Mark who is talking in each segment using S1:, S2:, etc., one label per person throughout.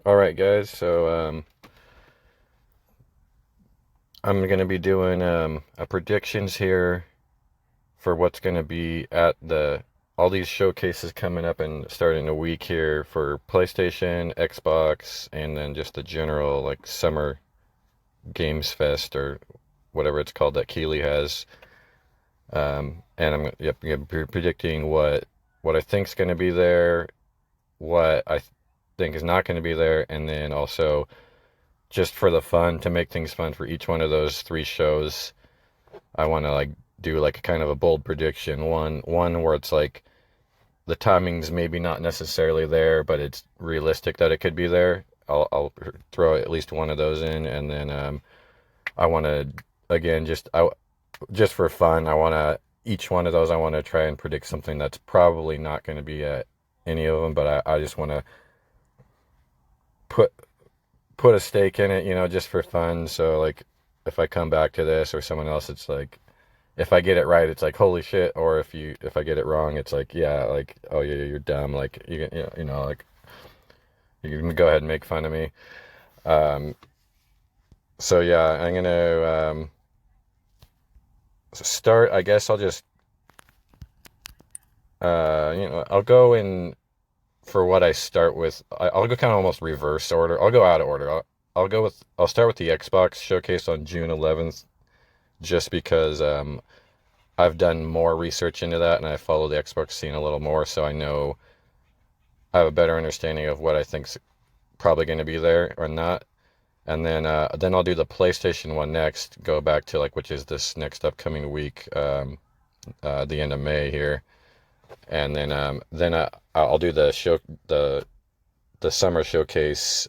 S1: All right, guys. So I'm gonna be doing a predictions here for what's gonna be at the all these showcases coming up and starting a week here for PlayStation, Xbox, and then just the general like summer games fest or whatever it's called that Keighley has. And I'm gonna be predicting what I think's gonna be there, what think is not gonna be there, and then also just for the fun to make things fun for each one of those three shows, I want to like do like a kind of a bold prediction. One where it's like the timing's maybe not necessarily there, but it's realistic that it could be there. I'll throw at least one of those in, and then I want to again just for fun. I want to each one of those I want to try and predict something that's probably not going to be at any of them, but I just want to put put a stake in it, just for fun. So like if I come back to this or someone else, it's like if I get it right, it's like holy shit, or if I get it wrong, it's like yeah, like oh yeah, you're dumb, like like you can go ahead and make fun of me. Um, so yeah, I'm gonna start. I guess I'll just I'll go in for what I start with. I'll go kind of almost reverse order. I'll go out of order. I'll start with the Xbox showcase on June 11th, just because I've done more research into that and I follow the Xbox scene a little more, so I know I have a better understanding of what I think's probably going to be there or not. And then I'll do the PlayStation one next. Go back to like which is this next upcoming week, the end of May here, and then I'll do the summer showcase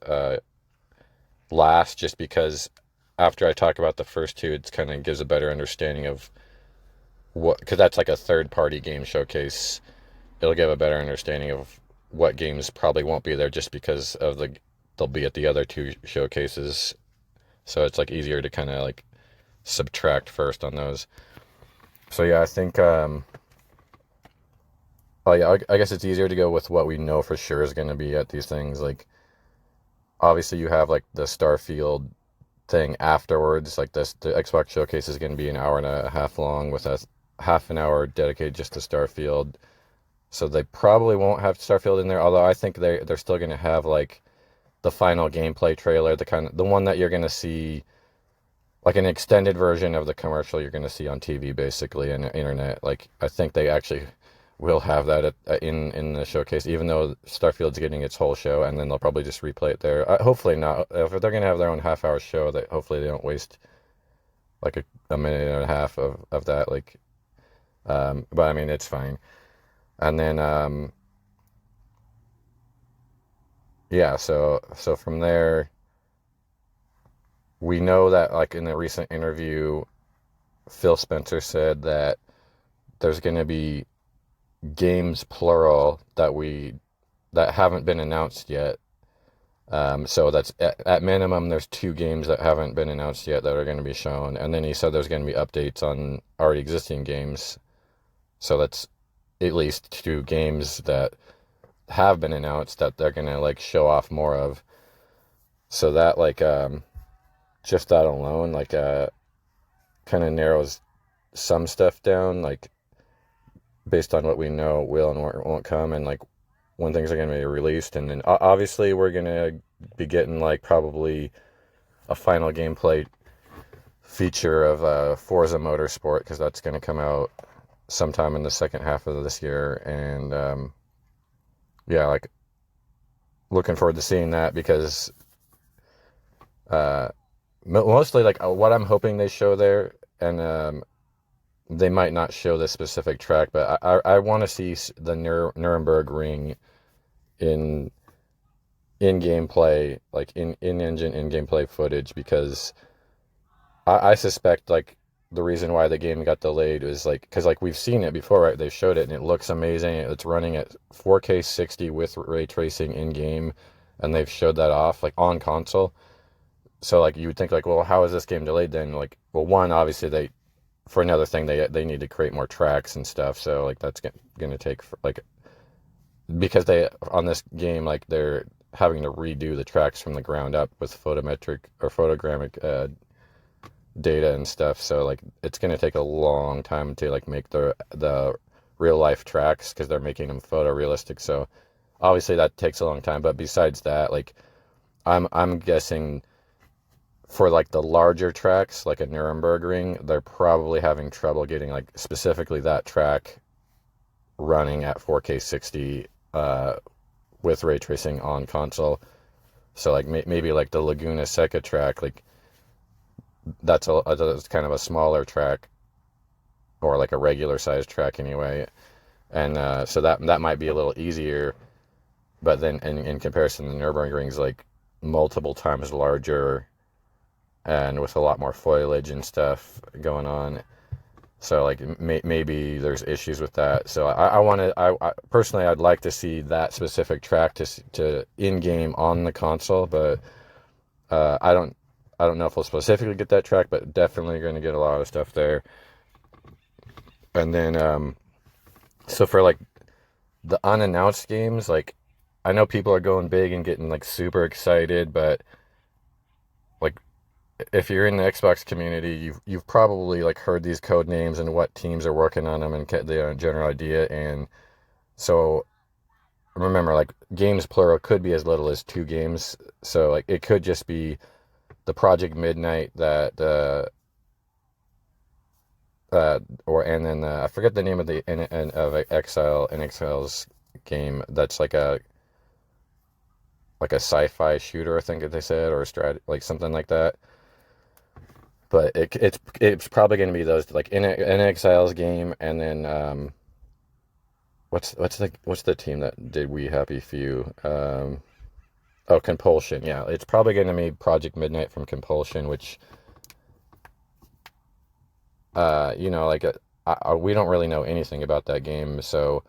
S1: last, just because after I talk about the first two, it kind of gives a better understanding of what, because that's like a third party game showcase. It'll give a better understanding of what games probably won't be there just because of they'll be at the other two showcases. So it's like easier to kind of like subtract first on those. So yeah, I think oh yeah, I guess it's easier to go with what we know for sure is going to be at these things. Like obviously you have like the Starfield thing afterwards. Like the Xbox showcase is going to be an hour and a half long with a half an hour dedicated just to Starfield. So they probably won't have Starfield in there, although I think they're still going to have like the final gameplay trailer, the one that you're going to see, like an extended version of the commercial you're going to see on TV basically and the internet. Like I think they actually will have that in the showcase, even though Starfield's getting its whole show, and then they'll probably just replay it there. Hopefully not. If they're going to have their own half-hour show, that hopefully they don't waste like a minute and a half of that. Like, but I mean it's fine. And then yeah, so from there, we know that like in the recent interview, Phil Spencer said that there's going to be games plural that haven't been announced yet. So that's at minimum there's two games that haven't been announced yet that are going to be shown, and then he said there's going to be updates on already existing games. So that's at least two games that have been announced that they're going to like show off more of. So that like just that alone like kind of narrows some stuff down, like based on what we know will and won't come, and like when things are going to be released. And then obviously we're going to be getting like probably a final gameplay feature of Forza Motorsport, because that's going to come out sometime in the second half of this year. And yeah, like looking forward to seeing that, because uh, mostly like what I'm hoping they show there, and they might not show this specific track, but I want to see the Nuremberg Ring in gameplay, like in engine in gameplay footage, because I suspect like the reason why the game got delayed is like because like we've seen it before, right? They showed it and it looks amazing. It's running at 4K 60 with ray tracing in game, and they've showed that off like on console. So like you would think like, well, how is this game delayed then? Like, well, one, obviously they for another thing they need to create more tracks and stuff. So like that's gonna take like, because they on this game like having to redo the tracks from the ground up with photometric or photogrammic data and stuff. So like it's going to take a long time to like make the real life tracks because they're making them photorealistic. So obviously that takes a long time. But besides that, like I'm guessing for like the larger tracks, like a Nuremberg they're probably having trouble getting like specifically that track running at 4K 60 with ray tracing on console. So like maybe like the Laguna Seca track, like that's kind of a smaller track, or like a regular sized track anyway, and so that might be a little easier. But then in comparison, the Nurburgring's like multiple times larger and with a lot more foliage and stuff going on. So like maybe there's issues with that. So I personally I'd like to see that specific track to in game on the console, but I don't know if we'll specifically get that track, but definitely going to get a lot of stuff there. And then so for like the unannounced games, like I know people are going big and getting like super excited, but like if you're in the Xbox community, you've probably like heard these code names and what teams are working on them and the general idea. And so remember, like games plural could be as little as 2 games. So like it could just be the Project Midnight that and then I forget the name of the of Exile's game. That's like a sci-fi shooter, I think they said, or a like something like that. But it's probably going to be those, like in Exile's game, and then what's the team that did We Happy Few? Compulsion. Yeah, it's probably going to be Project Midnight from Compulsion, which like we don't really know anything about that game, so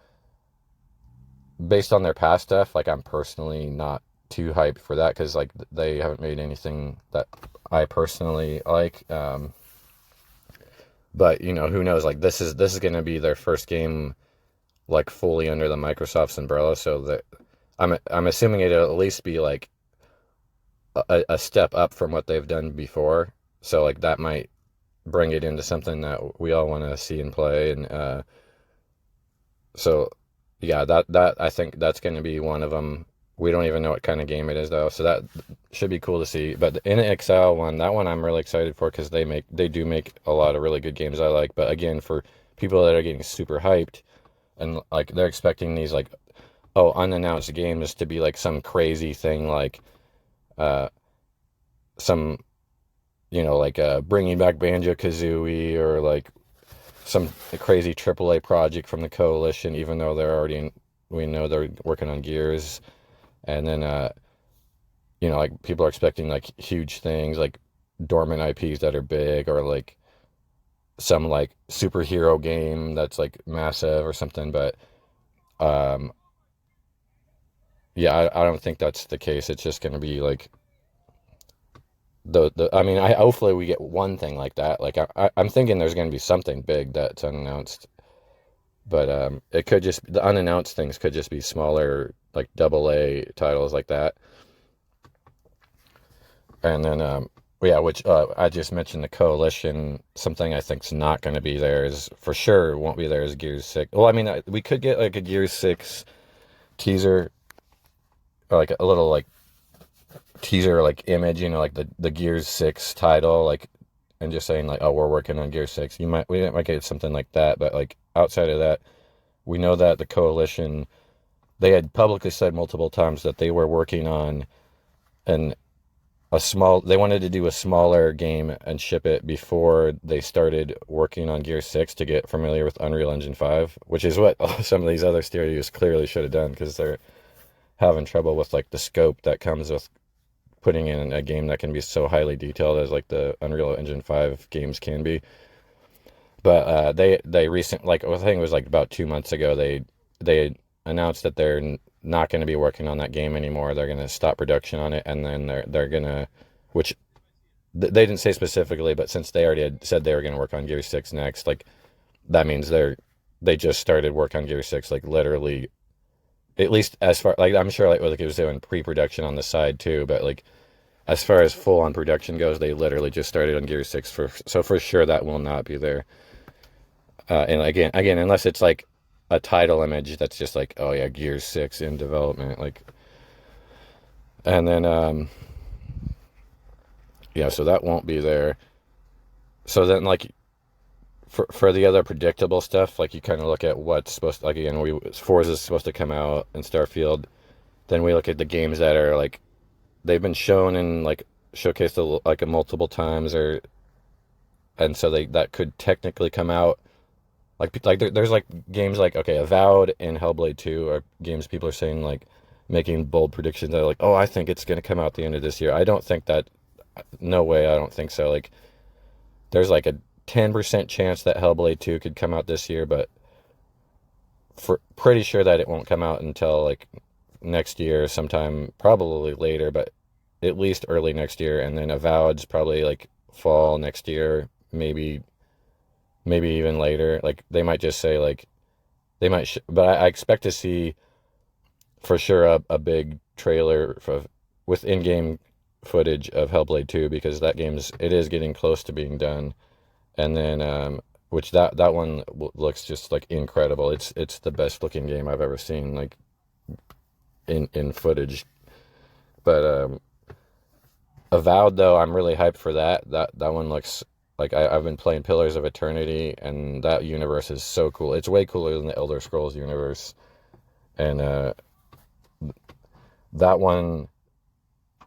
S1: based on their past stuff, like I'm personally not too hyped for that because like they haven't made anything that I personally like. But who knows? Like this is going to be their first game like fully under the Microsoft's umbrella, so that I'm assuming it'll at least be like a step up from what they've done before. So like that might bring it into something that we all want to see and play. And so yeah, that I think that's going to be one of them. We don't even know what kind of game it is though, so that should be cool to see. But the NXL one, that one I'm really excited for because they do make a lot of really good games I like. But again, for people that are getting super hyped and like they're expecting these like unannounced games to be like some crazy thing, like some like bringing back Banjo-Kazooie, or like some crazy AAA project from the Coalition, even though we know they're working on Gears. And then like people are expecting like huge things, like dormant IPs that are big, or like some like superhero game that's like massive or something. But yeah, I don't think that's the case. It's just going to be like I mean, hopefully we get one thing like that. Like I'm thinking there's going to be something big that's unannounced, but it could just, the unannounced things could just be smaller, like AA titles like that. And then yeah, which I just mentioned the Coalition. Something I think's not going to be there, is for sure won't be there, is Gears 6. Well, I mean, we could get like a Gears 6 teaser, or like a little like teaser like image, like the Gears 6 title, like, and just saying like, oh, we're working on Gears 6. We might get something like that. But like outside of that, we know that the Coalition, they had publicly said multiple times that they were working on they wanted to do a smaller game and ship it before they started working on Gear 6 to get familiar with Unreal Engine 5, which is what some of these other studios clearly should have done, because they're having trouble with like the scope that comes with putting in a game that can be so highly detailed as like the Unreal Engine 5 games can be. But they recently, like I think it was like about 2 months ago, they announced that they're not going to be working on that game anymore. They're going to stop production on it, and then they're going to, which they didn't say specifically, but since they already had said they were going to work on Gear 6 next, like that means they just started work on Gear 6 like literally At least as far like I'm sure like it was doing pre-production on the side too, but like as far as full on production goes, they literally just started on Gear 6 so for sure that will not be there. And again, unless it's like a title image that's just like, oh yeah, Gear 6 in development, like, and then yeah, so that won't be there. So then like for the other predictable stuff, like you kind of look at what's supposed to, like again, Forza is supposed to come out in Starfield. Then we look at the games that are like they've been shown and like showcased like a multiple times, or and so that could technically come out. Like there's like games like okay, Avowed and Hellblade 2 are games people are saying like making bold predictions. They're like, oh, I think it's gonna come out the end of this year. I don't think that. No way, I don't think so. Like there's like a 10% chance that Hellblade 2 could come out this year, but for pretty sure that it won't come out until like next year, sometime probably later, but at least early next year. And then Avowed's probably like fall next year, maybe even later. Like they might just say like they might, but I expect to see for sure a big trailer with in-game footage of Hellblade 2 because it is getting close to being done. And then which that one looks just like incredible. It's the best looking game I've ever seen like in footage. But Avowed though, I'm really hyped for that. That one looks like I've been playing Pillars of Eternity, and that universe is so cool. It's way cooler than the Elder Scrolls universe. And that one,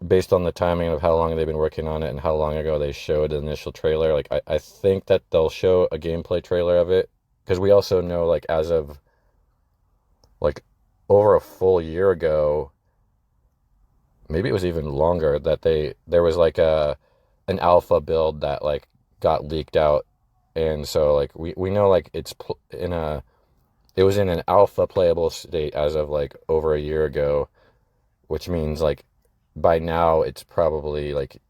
S1: based on the timing of how long they've been working on it and how long ago they showed the initial trailer, like I think that they'll show a gameplay trailer of it, because we also know like as of like over a full year ago, maybe it was even longer, that there was like an alpha build that like got leaked out, and so like we know like it was in an alpha playable state as of like over a year ago, which means like by now it's probably like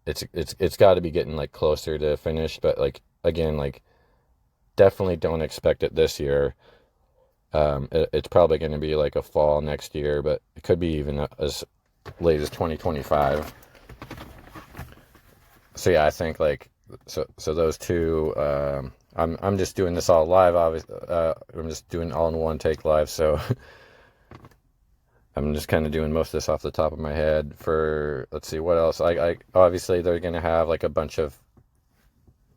S1: it's got to be getting like closer to finish, but like again, like definitely don't expect it this year. It's probably going to be like a fall next year, but it could be even as late as 2025. So yeah, I think like so those two. I'm just doing this all live. Obviously, I'm just doing all in one take live. So I'm just kind of doing most of this off the top of my head. For let's see what else. I obviously they're gonna have like a bunch of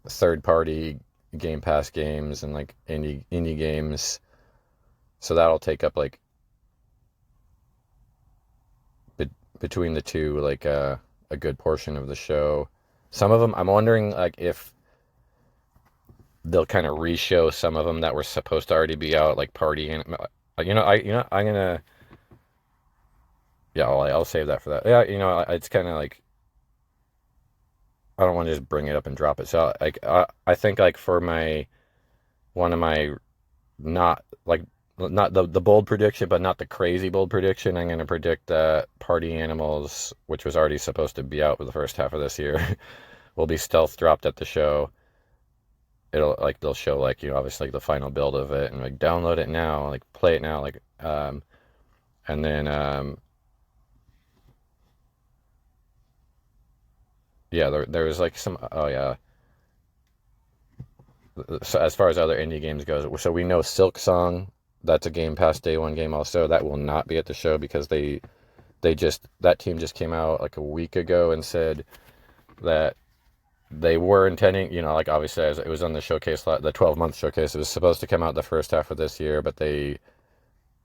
S1: third party Game Pass games and like indie games. So that'll take up like between the two like a good portion of the show. Some of them I'm wondering like if they'll kind of re-show some of them that were supposed to already be out, like Party and I'm gonna yeah I'll save that for that. Yeah, it's kind of like I don't want to just bring it up and drop it. So like I think like for one of my not like not the bold prediction, but not the crazy bold prediction. I'm going to predict that Party Animals, which was already supposed to be out for the first half of this year, will be stealth dropped at the show. It'll like they'll show like obviously like the final build of it and like download it now, like play it now, like and then yeah there was like some oh yeah. So as far as other indie games goes, so we know Silk Song, that's a Game Pass Day One game also. That will not be at the show because that team just came out like a week ago and said that they were intending, like obviously as it was on the showcase, the 12-month showcase, it was supposed to come out the first half of this year, but they,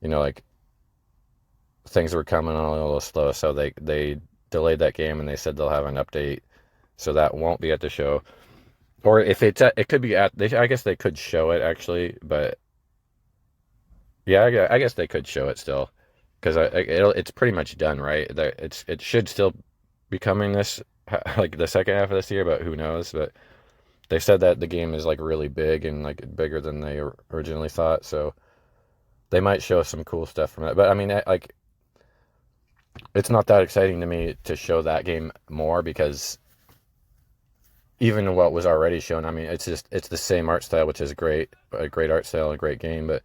S1: like things were coming on a little slow, so they delayed that game and they said they'll have an update, so that won't be at the show. Or if it could be I guess they could show it actually, but yeah, I guess they could show it still, because it's pretty much done, right? It should still be coming this like the second half of this year, but who knows? But they said that the game is like really big and like bigger than they originally thought, so they might show some cool stuff from it. But I mean, like it's not that exciting to me to show that game more because even what was already shown, I mean, it's the same art style, which is great, a great art style, a great game, but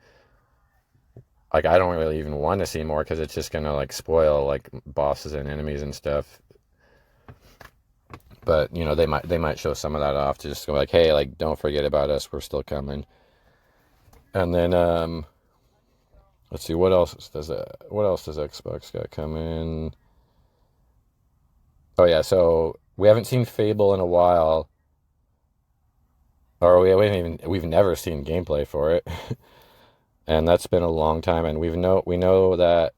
S1: like I don't really even want to see more because it's just gonna like spoil like bosses and enemies and stuff. But you know, they might show some of that off to just go like, hey, like don't forget about us, we're still coming. And then let's see what else does Xbox got coming? Oh yeah, so we haven't seen Fable in a while, or we've never seen gameplay for it, and that's been a long time. And we know that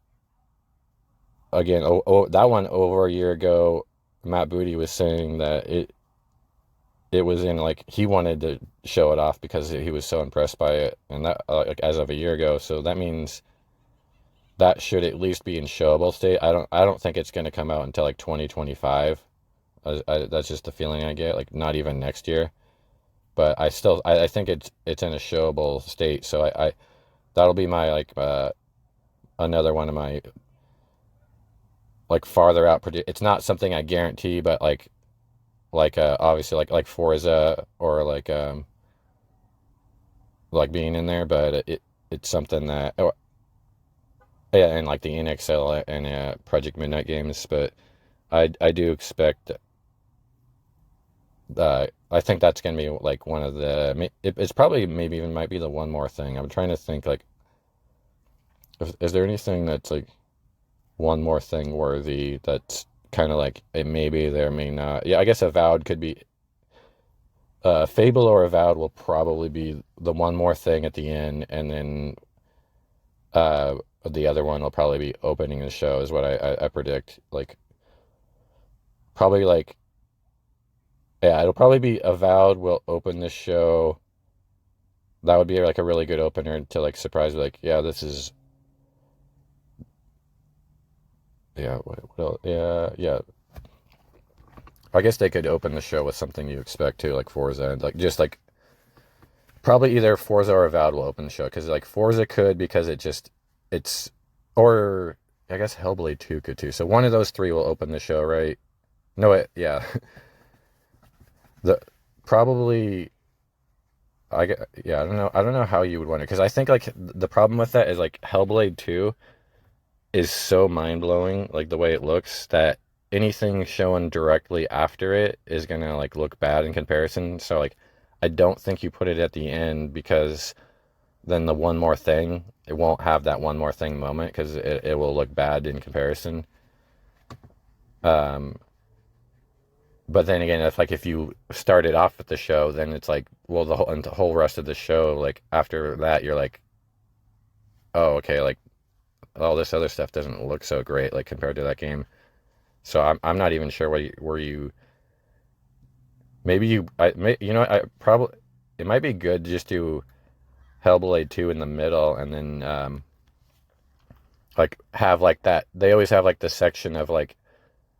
S1: again. That one over a year ago, Matt Booty was saying that it was in like he wanted to show it off because he was so impressed by it, and that like as of a year ago. So that means that should at least be in showable state. I don't think it's going to come out until like 2025. That's just the feeling I get. Like not even next year. But I think it's in a showable state. So I that'll be my like another one of my like farther out. It's not something I guarantee, but like obviously like Forza or like being in there. But it's something that yeah, and like the NXL and Project Midnight games. But I do expect I think that's gonna be like one of it's probably maybe even might be the one more thing. I'm trying to think like is there anything that's like one more thing worthy that's kind of like it maybe there may not. Yeah, I guess Avowed could be Fable or Avowed will probably be the one more thing at the end, and then the other one will probably be opening the show is what I predict. Like probably like yeah, it'll probably be Avowed will open the show. That would be like a really good opener to like surprise like yeah, this is yeah, what else? Yeah. I guess they could open the show with something you expect too, like Forza, and like just like probably either Forza or Avowed will open the show because like Forza could because it's or I guess Hellblade 2 could too. So one of those three will open the show, right? No, yeah. The probably yeah, I don't know how you would want it because I think like the problem with that is like Hellblade 2 is so mind-blowing like the way it looks that anything shown directly after it is gonna like look bad in comparison. So like I don't think you put it at the end because then the one more thing it won't have that one more thing moment because it will look bad in comparison. um but then again if you started off with the show then it's like well the whole rest of the show like after that you're like oh okay like all this other stuff doesn't look so great like compared to that game. So I'm not even sure where you maybe you know I probably it might be good to just do Hellblade 2 in the middle and then like have like that they always have like the section of like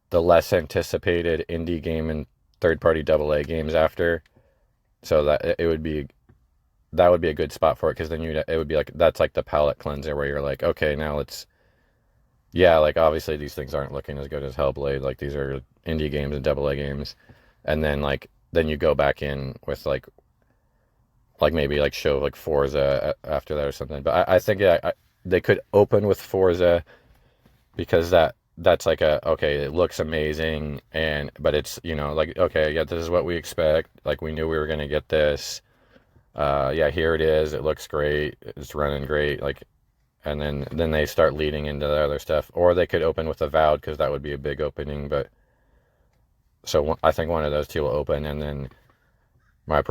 S1: the less anticipated indie game and third party AA games after, so that it would be that would be a good spot for it because then it would be like that's like the palate cleanser where you're like okay now let's yeah like obviously these things aren't looking as good as Hellblade like these are indie games and AA games, and then like then you go back in with like maybe like show like Forza after that or something. But I think yeah they could open with Forza because that's like a okay it looks amazing and but it's you know like okay yeah this is what we expect like we knew we were gonna get this yeah here it is it looks great it's running great like and then they start leading into the other stuff, or they could open with Avowed because that would be a big opening. But so I think one of those two will open, and then my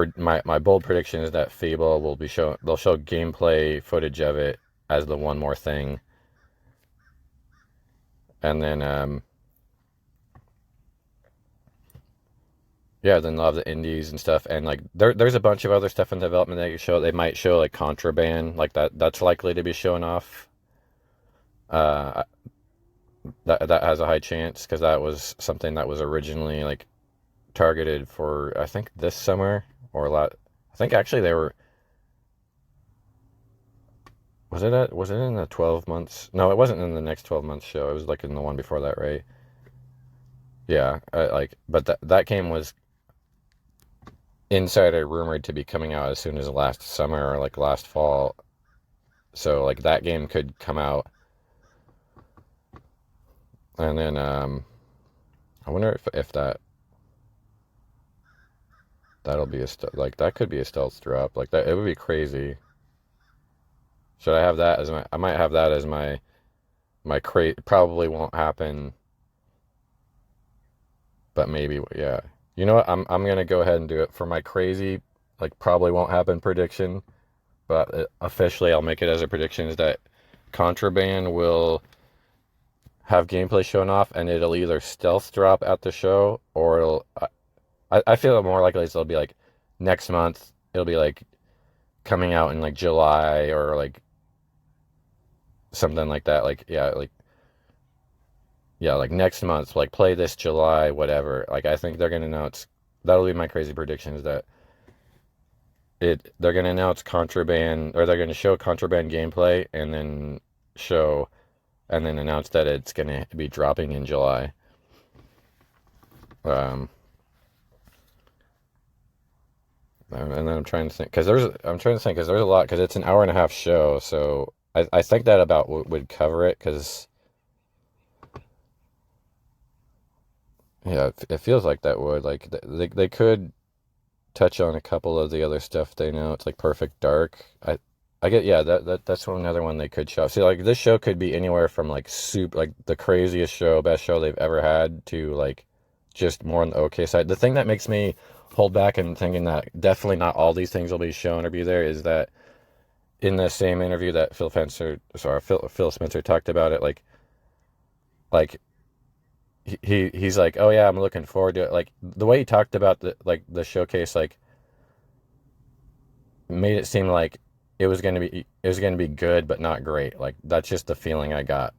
S1: bold prediction is that Fable will be they'll show gameplay footage of it as the one more thing, and then yeah then they'll have the indies and stuff, and like there's a bunch of other stuff in development they might show like Contraband like that's likely to be shown off. That has a high chance because that was something that was originally like targeted for I think this summer or a lot. I think actually they were. Was it in the 12 months? No, it wasn't in the next 12 months show. It was like in the one before that, right? Yeah, but that game was insider rumored to be coming out as soon as last summer or like last fall. So like that game could come out, and then I wonder if that'll be like that could be a stealth drop. Like that, it would be crazy. Should I have that as my? I might have that as my crate. Probably won't happen, but maybe, yeah. You know what? I'm gonna go ahead and do it for my crazy, like probably won't happen prediction. But officially, I'll make it as a prediction is that Contraband will have gameplay shown off, and it'll either stealth drop at the show, or I feel more likely it'll be like next month. It'll be like coming out in like July or like something like that. Like next month, like play this July, whatever. Like I think they're gonna announce. That'll be my crazy prediction is that they're gonna announce Contraband, or they're gonna show Contraband gameplay and then show and then announce that it's gonna be dropping in July. Um, and then I'm trying to think because there's a lot because it's an hour and a half show, so I think that about would cover it because yeah, it feels like that would like they could touch on a couple of the other stuff they know. It's like Perfect Dark. I get, yeah, that's another one they could show. See, like this show could be anywhere from like super like the craziest show, best show they've ever had to like just more on the okay side. The thing that makes me hold back and thinking that definitely not all these things will be shown or be there is that in the same interview that Phil Spencer talked about it, like he's like, oh yeah, I'm looking forward to it. Like the way he talked about the showcase, like made it seem like it was gonna be good but not great. Like that's just the feeling I got.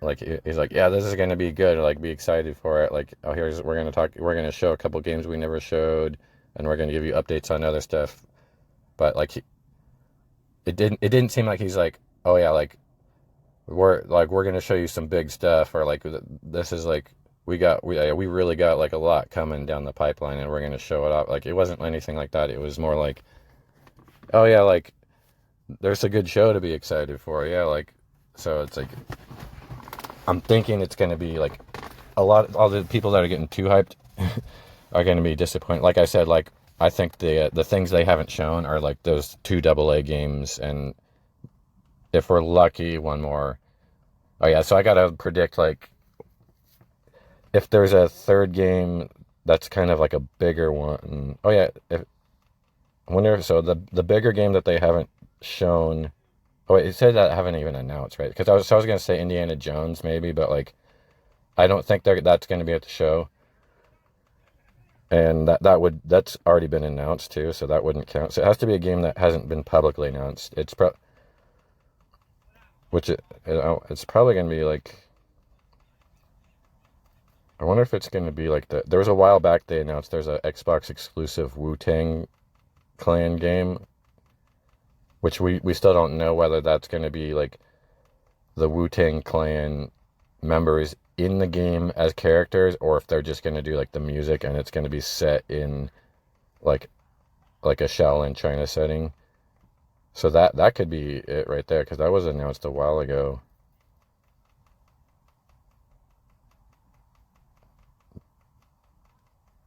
S1: Like he's like, yeah, this is gonna be good. Like be excited for it. Like oh, we're gonna show a couple games we never showed, and we're gonna give you updates on other stuff. But like it didn't seem like he's like, oh yeah, like we're gonna show you some big stuff, or like this is like we really got like a lot coming down the pipeline and we're gonna show it off. Like it wasn't anything like that. It was more like, oh yeah, like there's a good show to be excited for. Yeah, like so it's like I'm thinking it's gonna be like all the people that are getting too hyped are gonna be disappointed. Like I said, like I think the things they haven't shown are like those two AA games, and if we're lucky, one more. Oh yeah, so I gotta predict like if there's a third game that's kind of like a bigger one. Oh yeah, I wonder. So the bigger game that they haven't shown. Oh wait, it said that I haven't even announced, right? Because I was gonna say Indiana Jones maybe, but like I don't think that's gonna be at the show, and that's already been announced too, so that wouldn't count. So it has to be a game that hasn't been publicly announced. It's probably gonna be like. I wonder if it's gonna be like there was a while back they announced there's a Xbox exclusive Wu-Tang Clan game, which we still don't know whether that's gonna be like the Wu-Tang Clan members in the game as characters, or if they're just gonna do like the music and it's gonna be set in like a Shaolin China setting. So that could be it right there because that was announced a while ago.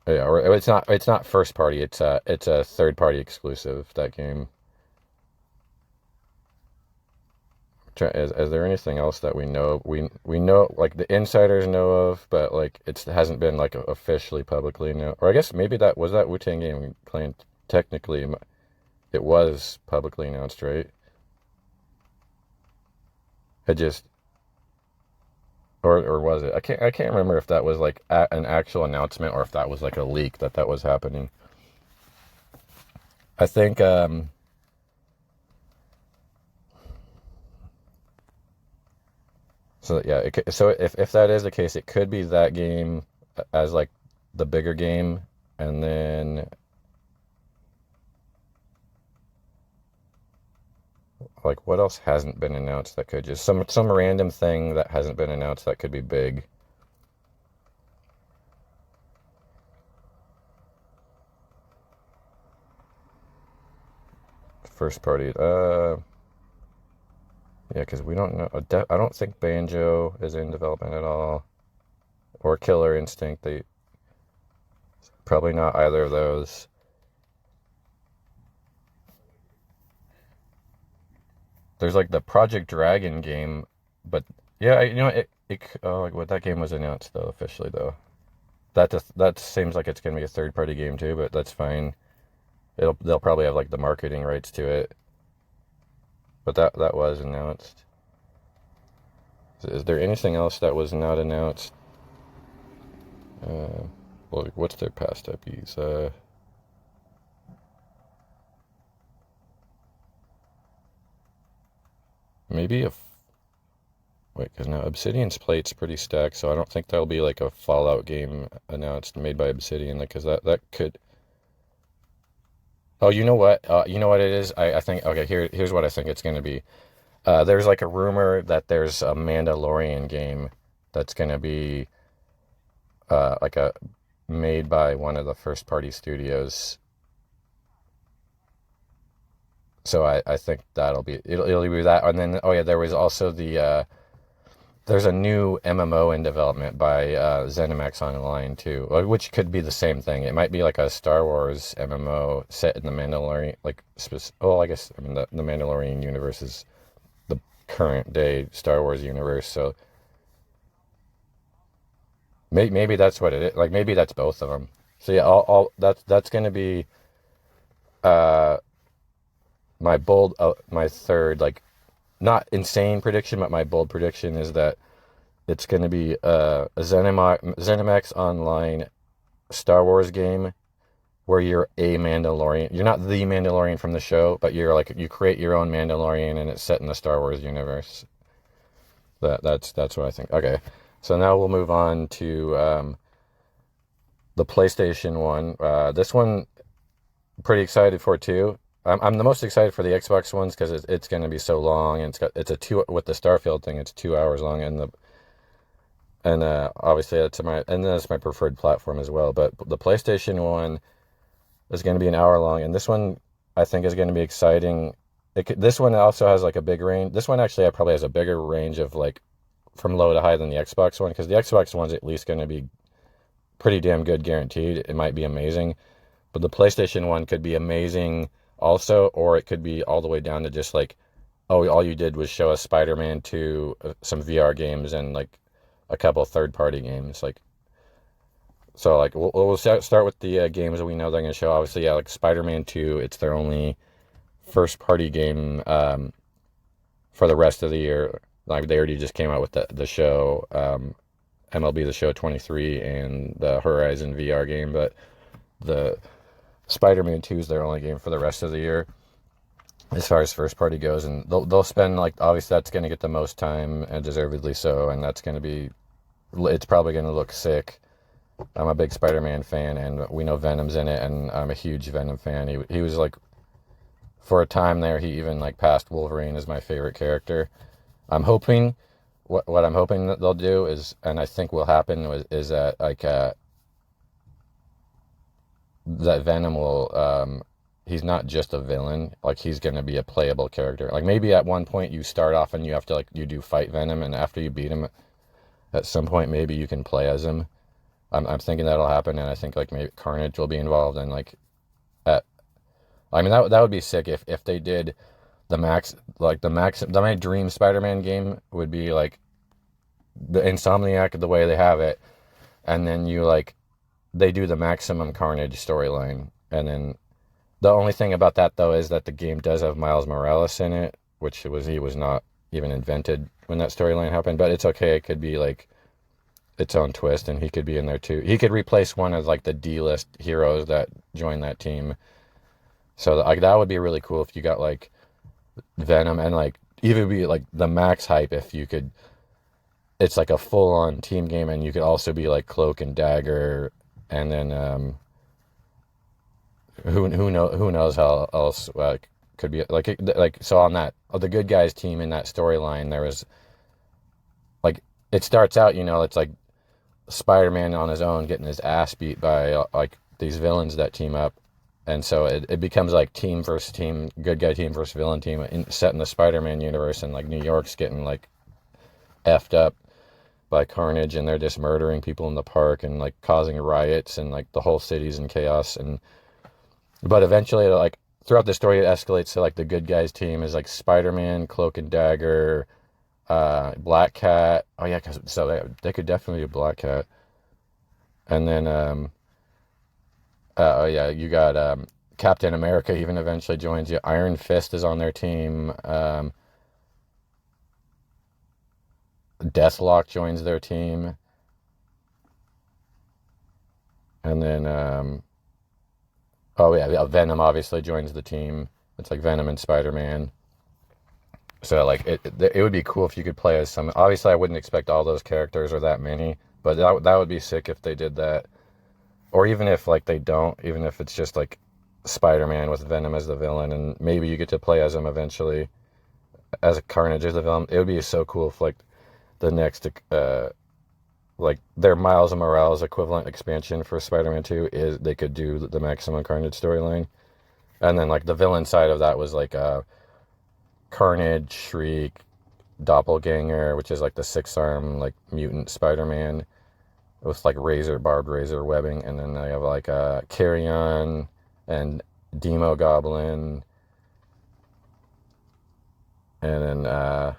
S1: Yeah, or it's not first party. It's a third party exclusive, that game. Is there anything else that we know like the insiders know of, but like it hasn't been like officially publicly known? Or I guess maybe that Wu-Tang game claimed technically it was publicly announced, right? It just or was it? I can't remember if that was like an actual announcement or if that was like a leak that was happening. I think so yeah, so if that is the case, it could be that game as like the bigger game, and then like what else hasn't been announced that could just some random thing that hasn't been announced that could be big. First party. Yeah, because we don't know. I don't think Banjo is in development at all, or Killer Instinct. They probably not either of those. There's like the Project Dragon game, but yeah, like what that game was announced though officially though. That seems like it's gonna be a third party game too, but that's fine. They'll probably have like the marketing rights to it, but that was announced. Is there anything else that was not announced? Well, what's their past IPs? Maybe wait, because now Obsidian's plate's pretty stacked, so I don't think there'll be like a Fallout game announced made by Obsidian, because that could. Oh, you know what? You know what it is? I think okay. Here's what I think it's going to be. There's like a rumor that there's a Mandalorian game that's going to be like a made by one of the first party studios. So I think it'll be that. And then oh yeah, there was also there's a new MMO in development by ZeniMax Online too, which could be the same thing. It might be like a Star Wars MMO set in the Mandalorian, I guess I mean the Mandalorian universe is the current day Star Wars universe. So maybe that's what it is. Like maybe that's both of them. So yeah, all that's gonna be uh my third, like, not insane prediction, but my bold prediction is that it's going to be a ZeniMax Online Star Wars game where you're a Mandalorian. You're not the Mandalorian from the show, but you're like you create your own Mandalorian and it's set in the Star Wars universe. That's what I think. Okay, so now we'll move on to the PlayStation one. This one, pretty excited for too. I'm the most excited for the Xbox ones because it's going to be so long, and it's a two with the Starfield thing. It's 2 hours long, and obviously that's my preferred platform as well. But the PlayStation one is going to be an hour long, and this one I think is going to be exciting. This one also has like a big range. This one actually probably has a bigger range of like from low to high than the Xbox one, because the Xbox one's at least going to be pretty damn good guaranteed. It might be amazing, but the PlayStation one could be amazing also, or it could be all the way down to just like, oh, all you did was show us Spider-Man 2, some VR games, and like a couple third-party games. Like, so like we'll start with the games that we know they're going to show. Obviously, yeah, like Spider-Man 2, it's their only first-party game for the rest of the year. Like they already just came out with the show, MLB The Show 23 and the Horizon VR game, but the Spider-Man 2 is their only game for the rest of the year as far as first party goes, and they'll spend, like, obviously that's going to get the most time, and deservedly so, and it's probably going to look sick. I'm a big Spider-Man fan, and we know Venom's in it, and I'm a huge Venom fan. He was like, for a time there, he even like passed Wolverine as my favorite character. I'm hoping what I'm hoping that they'll do is, and I think will happen, is that like that Venom will he's not just a villain, like he's going to be a playable character. Like maybe at one point you start off and you have to, like, you do fight Venom, and after you beat him at some point maybe you can play as him. I'm thinking that'll happen, and I think like maybe Carnage will be involved, and like at I mean that would be sick if they did my dream Spider-Man game would be like the Insomniac, the way they have it, and then they do the Maximum Carnage storyline. And then the only thing about that though is that the game does have Miles Morales in it, he was not even invented when that storyline happened, but it's okay. It could be like its own twist, and he could be in there too. He could replace one of like the D-list heroes that joined that team. So like that would be really cool if you got like Venom, and like even be like the max hype if you could. It's like a full-on team game, and you could also be like Cloak and Dagger, and then who knows how else could be like so on that the good guys team in that storyline. There was like, it starts out, it's like Spider-Man on his own getting his ass beat by like these villains that team up, And so it becomes like team versus team, good guy team versus villain team, set in the Spider-Man universe, and like New York's getting like effed up by Carnage, and they're just murdering people in the park and like causing riots, and like the whole city's in chaos. And but eventually, like throughout the story, it escalates to like the good guys team is like Spider-Man, Cloak and Dagger, Black Cat. Oh yeah, cause so they could definitely do Black Cat. And then oh yeah, you got Captain America even eventually joins you. Iron Fist is on their team. Deathlock joins their team. And then oh yeah, Venom obviously joins the team. It's like Venom and Spider-Man. So like it would be cool if you could play as some. Obviously, I wouldn't expect all those characters or that many, but that would be sick if they did that. Or even if like they don't, even if it's just like Spider-Man with Venom as the villain, and maybe you get to play as him eventually, as a Carnage as the villain. It would be so cool if like the next like their Miles Morales equivalent expansion for Spider-Man 2 is they could do the Maximum Carnage storyline, and then like the villain side of that was like Carnage, Shriek, Doppelganger, which is like the six-arm like mutant Spider-Man with like barbed razor webbing, and then they have like Carrion and Demo Goblin, and then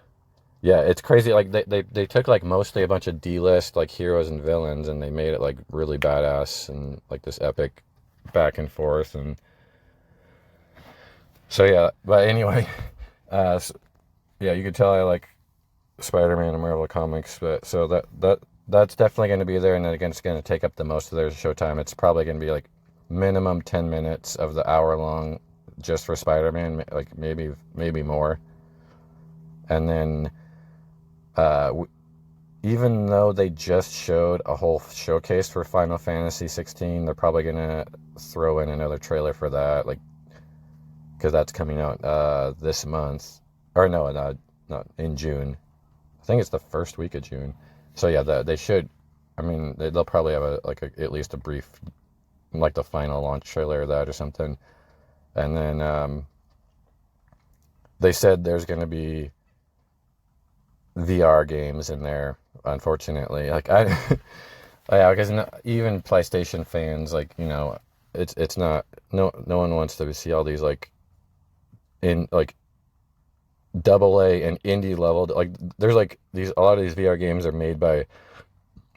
S1: yeah, it's crazy. Like they took like mostly a bunch of D-list like heroes and villains, and they made it like really badass and like this epic back and forth. And so yeah, but anyway, so, yeah, you could tell I like Spider-Man and Marvel Comics, but so that's definitely going to be there, and then again, it's going to take up the most of their showtime. It's probably going to be like minimum 10 minutes of the hour long just for Spider-Man, like maybe more. And then even though they just showed a whole showcase for Final Fantasy 16, they're probably going to throw in another trailer for that, like, because that's coming out this month, or no, not in June. I think it's the first week of June. So yeah, they should. I mean, they'll probably have at least a brief, like the final launch trailer of that or something. And then they said there's going to be VR games in there. Unfortunately, like yeah, because even PlayStation fans, like it's not no one wants to see all these like in like AA and indie level, like there's like a lot of these VR games are made by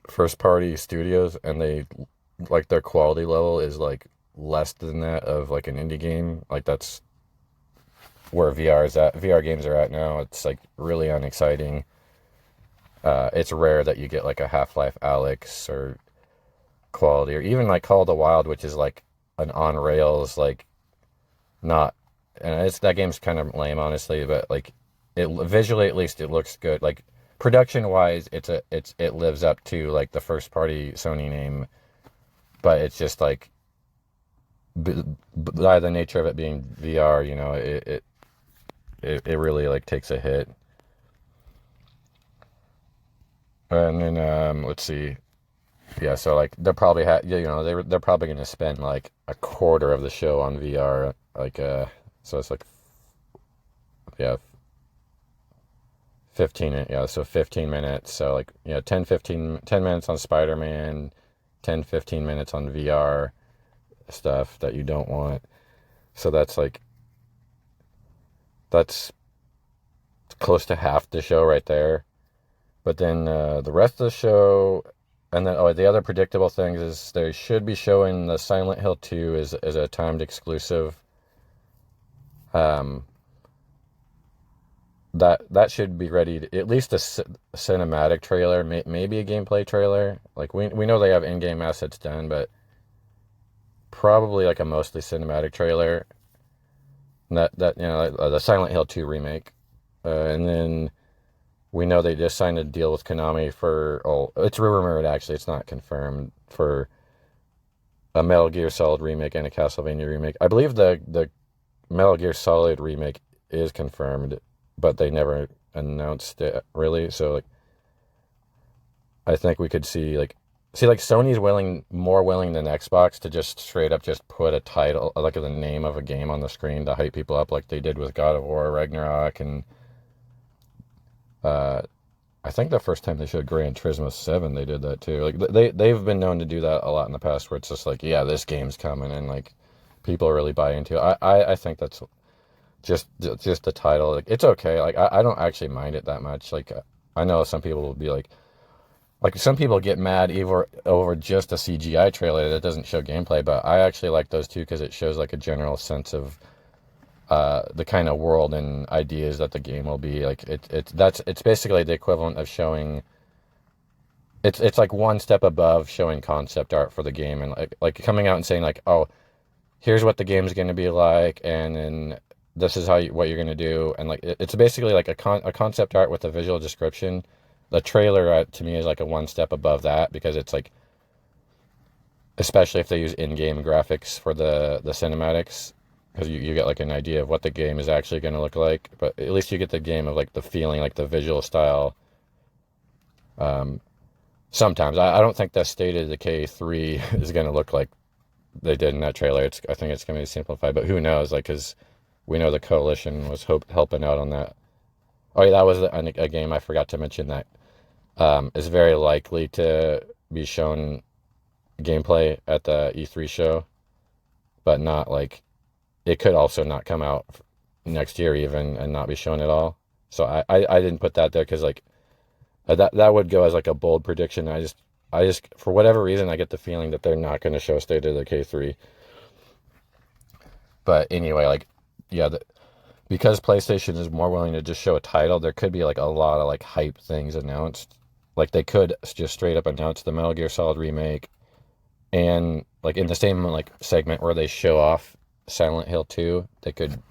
S1: first party studios, and they like their quality level is like less than that of like an indie game. Like that's where VR games are at now. It's like really unexciting. It's rare that you get like a Half-Life Alyx or quality, or even like Call of the Wild, which is like an on rails, like not, and that game's kind of lame honestly, but like it visually at least it looks good. Like production wise, it lives up to like the first party Sony name, but it's just like by the nature of it being VR, it really like takes a hit. And then let's see, yeah, so like they're probably they're probably gonna spend like a quarter of the show on VR, like so it's like yeah 15, yeah, so 15 minutes, so like 10 minutes on Spider-Man, 10-15 minutes on VR stuff that you don't want. So that's close to half the show right there. But then the rest of the show, and then the other predictable things is they should be showing the Silent Hill 2 as a timed exclusive. That should be ready to, at least a cinematic trailer, maybe a gameplay trailer. Like we know they have in-game assets done, but probably like a mostly cinematic trailer. That the Silent Hill 2 remake, and then we know they just signed a deal with Konami for, it's rumored actually, it's not confirmed, for a Metal Gear Solid remake and a Castlevania remake. I believe the Metal Gear Solid remake is confirmed, but they never announced it really. So like, I think we could see like See, like Sony's more willing than Xbox to just straight up just put a title, like the name of a game on the screen to hype people up, like they did with God of War, Ragnarok, and uh, I think the first time they showed Gran Turismo 7, they did that too. Like they've been known to do that a lot in the past, where it's just like, yeah, this game's coming, and like people really buy into it. I think that's just the title. Like it's okay. Like I don't actually mind it that much. Like I know some people will be like some people get mad over just a CGI trailer that doesn't show gameplay, but I actually like those too because it shows like a general sense of the kind of world and ideas that the game will be. Like it's basically the equivalent of showing. It's like one step above showing concept art for the game, and like coming out and saying like, oh, here's what the game's going to be like, and then this is what you're going to do, and like it's basically like a concept art with a visual description. The trailer to me is like a one step above that because it's like, especially if they use in-game graphics for the cinematics, because you get like an idea of what the game is actually going to look like, but at least you get the game of like the feeling, like the visual style. Sometimes I don't think the State of Decay 3 is going to look like they did in that trailer. I think it's going to be simplified, but who knows? Like, because we know the Coalition was helping out on that. Oh yeah, that was a game I forgot to mention that is very likely to be shown gameplay at the E3 show, but not like it could also not come out next year even and not be shown at all. So I didn't put that there because like that would go as like a bold prediction. I just for whatever reason I get the feeling that they're not going to show State of Decay 3. But anyway, like yeah, because PlayStation is more willing to just show a title, there could be like a lot of like hype things announced. Like they could just straight up announce the Metal Gear Solid remake, and like in the same like segment where they show off Silent Hill 2, they could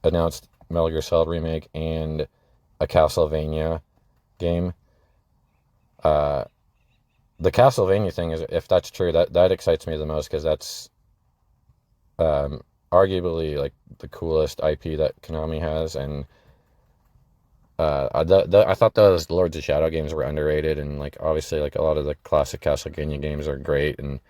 S1: announce Metal Gear Solid remake and a Castlevania game. Uh, the Castlevania thing is, if that's true, that excites me the most because that's um, arguably like the coolest IP that Konami has, and I thought those Lords of Shadow games were underrated, and like obviously like a lot of the classic Castlevania games are great, and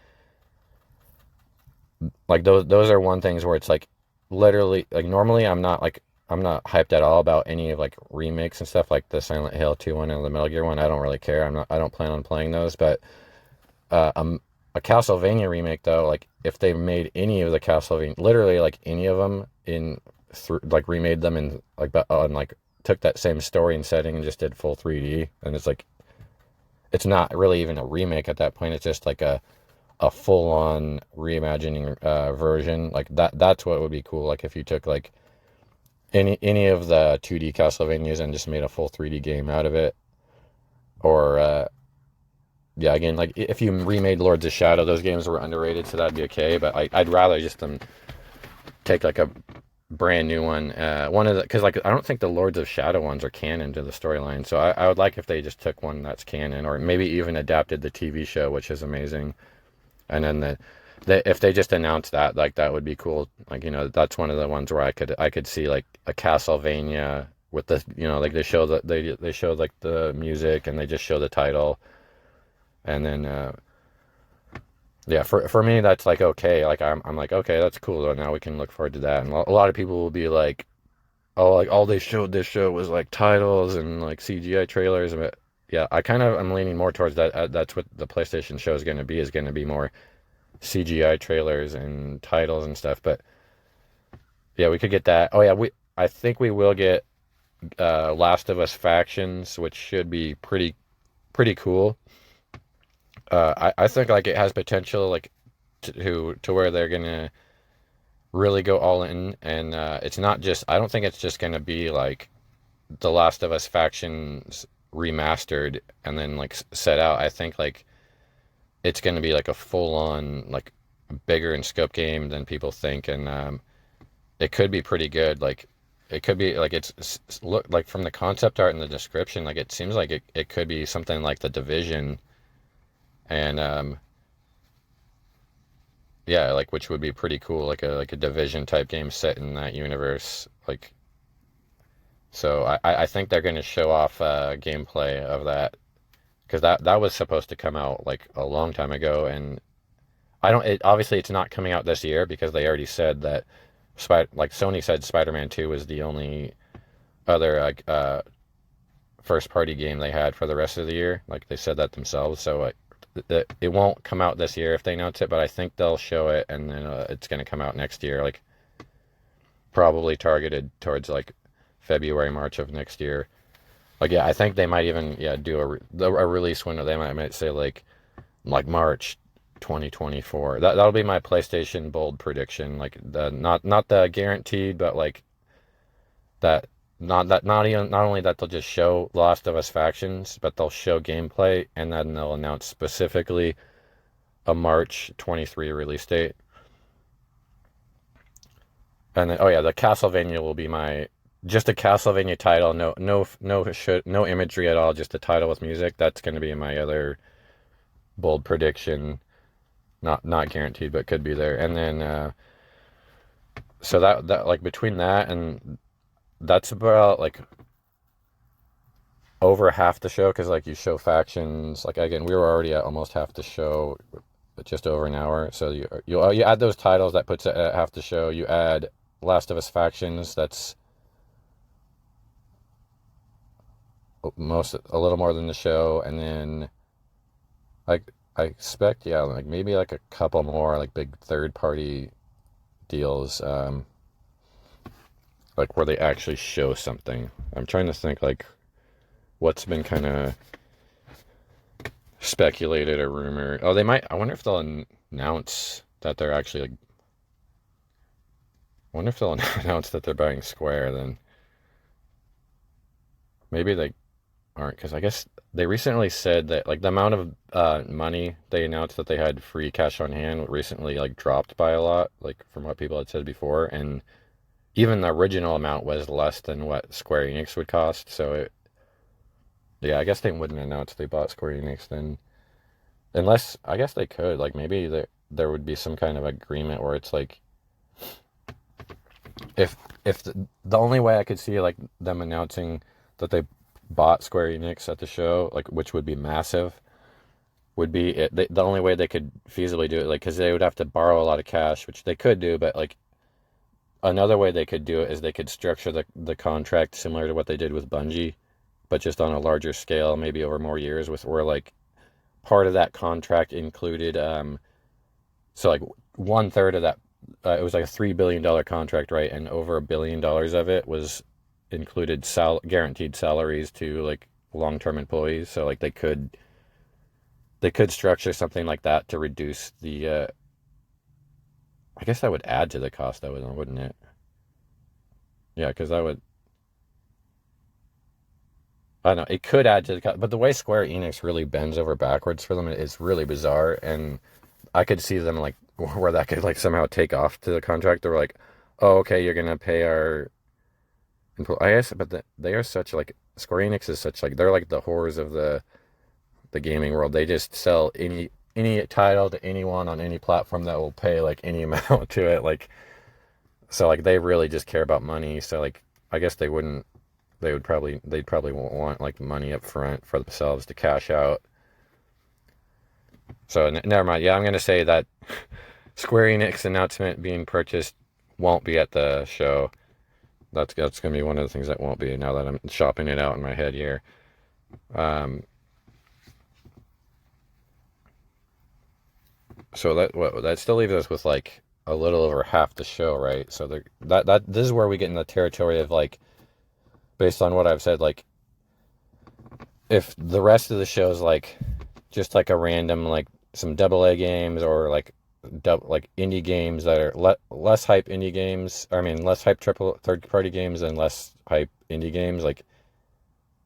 S1: like those are one things where it's like literally like normally I'm not hyped at all about any of like remakes and stuff like the Silent Hill 2 one and the Metal Gear one. I don't really care. I don't plan on playing those, but a Castlevania remake though, like if they made any of the Castlevania, literally like any of them like remade them in like and like took that same story and setting and just did full 3D, and it's like it's not really even a remake at that point. It's just like a full on reimagining version. Like that's what would be cool. Like if you took like any of the 2D Castlevanias and just made a full 3D game out of it, or yeah, again, like if you remade Lords of Shadow, those games were underrated, so that'd be okay. But I'd rather just them take like a brand new one. One of the because like I don't think the Lords of Shadow ones are canon to the storyline, so I would like if they just took one that's canon, or maybe even adapted the TV show, which is amazing. And then if they just announced that, like that would be cool. Like that's one of the ones where I could see like a Castlevania with the like they show like the music and they just show the title, and then yeah, for me that's like okay. Like I'm like okay, that's cool. Though. Now we can look forward to that. And a lot of people will be like, oh, like all they showed this show was like titles and like CGI trailers. But yeah, I'm leaning more towards that. That's what the PlayStation show is going to be more CGI trailers and titles and stuff. But yeah, we could get that. Oh yeah, I think we will get Last of Us Factions, which should be pretty cool. I think like it has potential like to where they're gonna really go all in, and it's not just I don't think it's just gonna be like the Last of Us Factions remastered and then like set out. I think like it's gonna be like a full on like bigger in scope game than people think, and it could be pretty good. Like it could be like it's look like from the concept art and the description, like it seems like it could be something like The Division, and yeah, like which would be pretty cool, like a Division type game set in that universe. Like so I think they're gonna show off gameplay of that because that was supposed to come out like a long time ago, and I don't. Obviously, it's not coming out this year because they already said that. Like Sony said, Spider-Man 2 was the only other like first party game they had for the rest of the year. Like they said that themselves. So like it won't come out this year if they announce it, but I think they'll show it, and then it's going to come out next year, like probably targeted towards like February, March of next year. Like yeah, I think they might even do a release window. They might say like March 2024. That'll be my PlayStation bold prediction. Like the not the guaranteed, but like that not only that they'll just show Last of Us factions, but they'll show gameplay, and then they'll announce specifically a March 23 release date. And then, oh yeah, the Castlevania will be just a Castlevania title, no imagery at all, just a title with music. That's going to be my other bold prediction. Not guaranteed, but could be there. And then so that like between that and that's about like over half the show, because like you show factions. Like again, we were already at almost half the show, just over an hour. So you add those titles, that puts it at half the show. You add Last of Us factions, that's a little more than the show, and then like I expect like maybe like a couple more like big third party deals, like where they actually show something. I'm trying to think like what's been kind of speculated or rumored. Oh, they might. I wonder if they'll announce that they're actually like. I wonder if they'll announce that they're buying Square. Then maybe they aren't, because I guess they recently said that like the amount of money they announced that they had free cash on hand recently like dropped by a lot, like from what people had said before, and even the original amount was less than what Square Enix would cost. So yeah, I guess they wouldn't announce they bought Square Enix then, unless I guess they could, like maybe there would be some kind of agreement where it's like if the only way I could see like them announcing that they bought Square Enix at the show, like which would be massive, would be the only way they could feasibly do it, like because they would have to borrow a lot of cash, which they could do, but like another way they could do it is they could structure the contract similar to what they did with Bungie, but just on a larger scale, maybe over more years, where like part of that contract included so like 1/3 of that, it was like a $3 billion contract, right? And over $1 billion of it was included guaranteed salaries to like long-term employees. So like they could structure something like that to reduce the I guess that would add to the cost, though, wouldn't it? Yeah, because that would, I don't know, it could add to the cost, but the way Square Enix really bends over backwards for them is really bizarre, and I could see them like where that could like somehow take off to the contract. They're like, oh, okay, you're gonna pay our I guess, but they are such like Square Enix is such like they're like the whores of the gaming world. They just sell any title to anyone on any platform that will pay like any amount to it. Like so like they really just care about money. So like I guess they'd probably want like money up front for themselves to cash out. So never mind. Yeah, I'm gonna say that Square Enix announcement being purchased won't be at the show. That's gonna be one of the things that won't be, now that I'm shopping it out in my head here. So that still leaves us with like a little over half the show, right? So this is where we get in the territory of like, based on what I've said, like if the rest of the show is like just like a random like some AA games, or like indie games that are less hype indie games, I mean less hype triple third party games and less hype indie games, like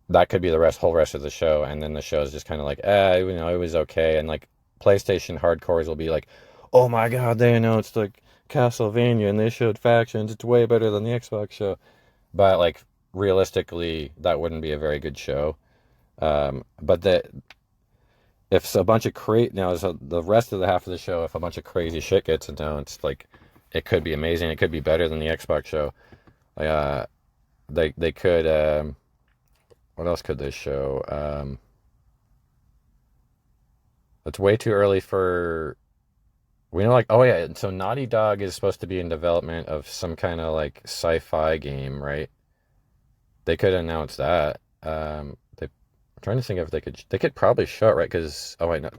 S1: that could be the whole rest of the show, and then the show is just kind of like it was okay, and like PlayStation hardcores will be like, oh my god, they announced like Castlevania and they showed factions, it's way better than the Xbox show. But like realistically, that wouldn't be a very good show. But if a bunch of the rest of the half of the show, if a bunch of crazy shit gets announced, like it could be amazing. It could be better than the Xbox show. They could. What else could they show? It's way too early for we know like oh yeah, so Naughty Dog is supposed to be in development of some kind of like sci-fi game, right? They could announce that. I'm trying to think if they could probably show it, right? Because oh wait, no,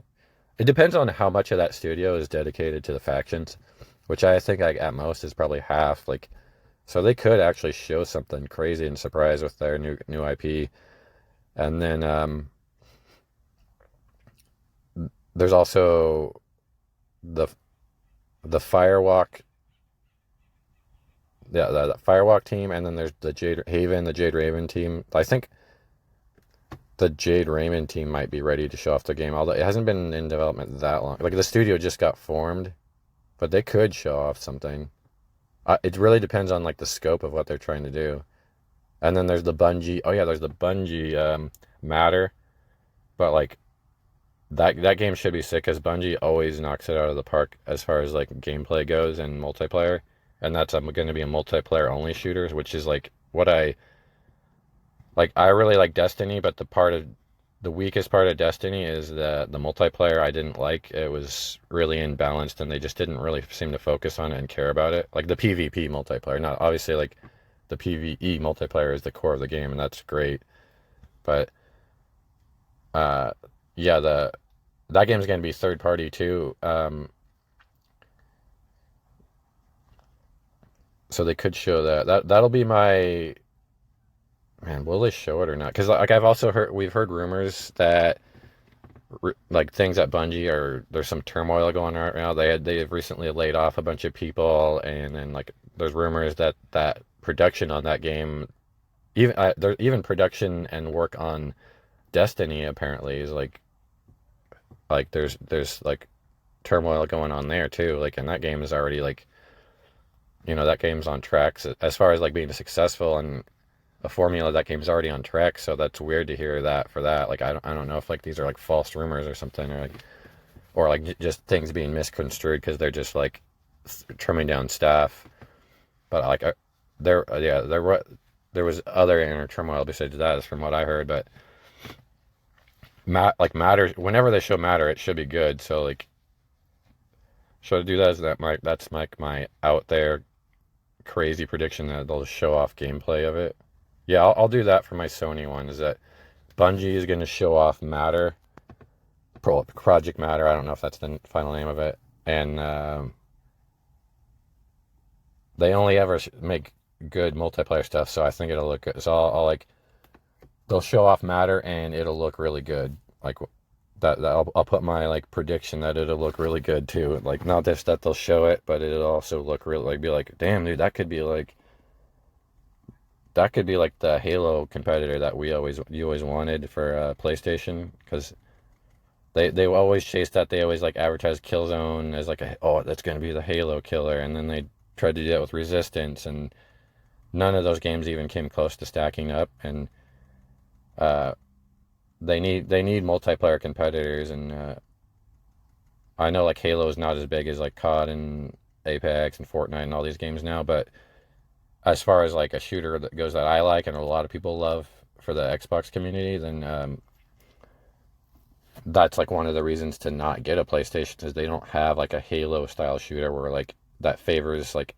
S1: it depends on how much of that studio is dedicated to the factions, which I think like at most is probably half. Like, so they could actually show something crazy and surprise with their new IP. And then there's also the the Firewalk, yeah, the Firewalk team, and then there's the Jade Raven team. I think the Jade Raymond team might be ready to show off the game, although it hasn't been in development that long. Like the studio just got formed, but they could show off something. It really depends on like the scope of what they're trying to do. And then there's the Bungie. Oh yeah, there's the Bungie Matter, but like that game should be sick because Bungie always knocks it out of the park as far as like gameplay goes and multiplayer. And that's going to be a multiplayer only shooter, which is like what I like. I really like Destiny, but the weakest part of Destiny is the multiplayer I didn't like. It was really imbalanced, and they just didn't really seem to focus on it and care about it. Like the PvP multiplayer, not obviously like the PvE multiplayer is the core of the game, and that's great. But uh, yeah, the that game's gonna be third party too. So they could show that. That'll be my man. Will they show it or not? Because like I've also we've heard rumors that like things at Bungie are there's some turmoil going on right now. They've recently laid off a bunch of people, and then like there's rumors that production on that game, even production and work on Destiny apparently is like there's like turmoil going on there too. Like and that game is already like that game's on track as far as like being successful and a formula. That game's already on track, so that's weird to hear that for that. Like I don't know if like these are like false rumors or something, or like just things being misconstrued because they're just like trimming down staff. But like there was other inner turmoil besides that, is from what I heard. But Matter, whenever they show Matter, it should be good. So like, should I do that? That's my out there crazy prediction that they'll show off gameplay of it. Yeah, I'll do that for my Sony one. Is that Bungie is going to show off Matter, Project Matter. I don't know if that's the final name of it, and they only ever make good multiplayer stuff, so I think it'll look good. So I'll like they'll show off Matter, and it'll look really good. Like that I'll put my like prediction that it'll look really good too. Like not just that they'll show it, but it'll also look really like be like, damn dude, that could be like the Halo competitor that you always wanted for PlayStation, because they always chase that. They always like advertise Killzone as like oh, that's gonna be the Halo killer, and then they tried to do that with Resistance, and none of those games even came close to stacking up. And uh, they need multiplayer competitors, and I know like Halo is not as big as like COD and Apex and Fortnite and all these games now, but as far as like a shooter that goes that I like and a lot of people love for the Xbox community, then that's like one of the reasons to not get a PlayStation, is they don't have like a Halo style shooter where like that favors like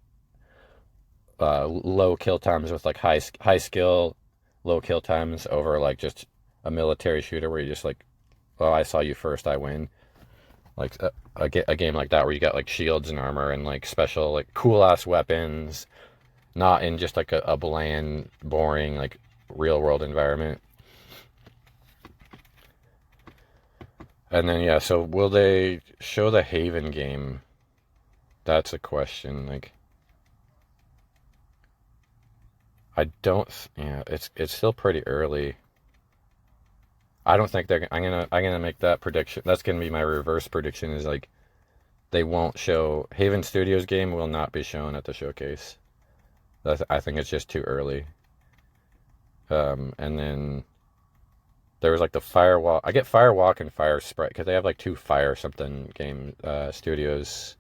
S1: low kill times with like high skill, low kill times over like just a military shooter where you just like, well, I saw you first, I win. Like a game like that where you got like shields and armor and like special like cool ass weapons, not in just like a bland, boring like real world environment. And then yeah, so will they show the Haven game? That's a question. Like I don't. Yeah, it's still pretty early. I don't think they're. I'm gonna make that prediction. That's gonna be my reverse prediction. Is like they won't show Haven Studios game will not be shown at the showcase. I think it's just too early. And then there was like the Firewalk. I get Firewalk and Fire Sprite because they have like two Fire something game studios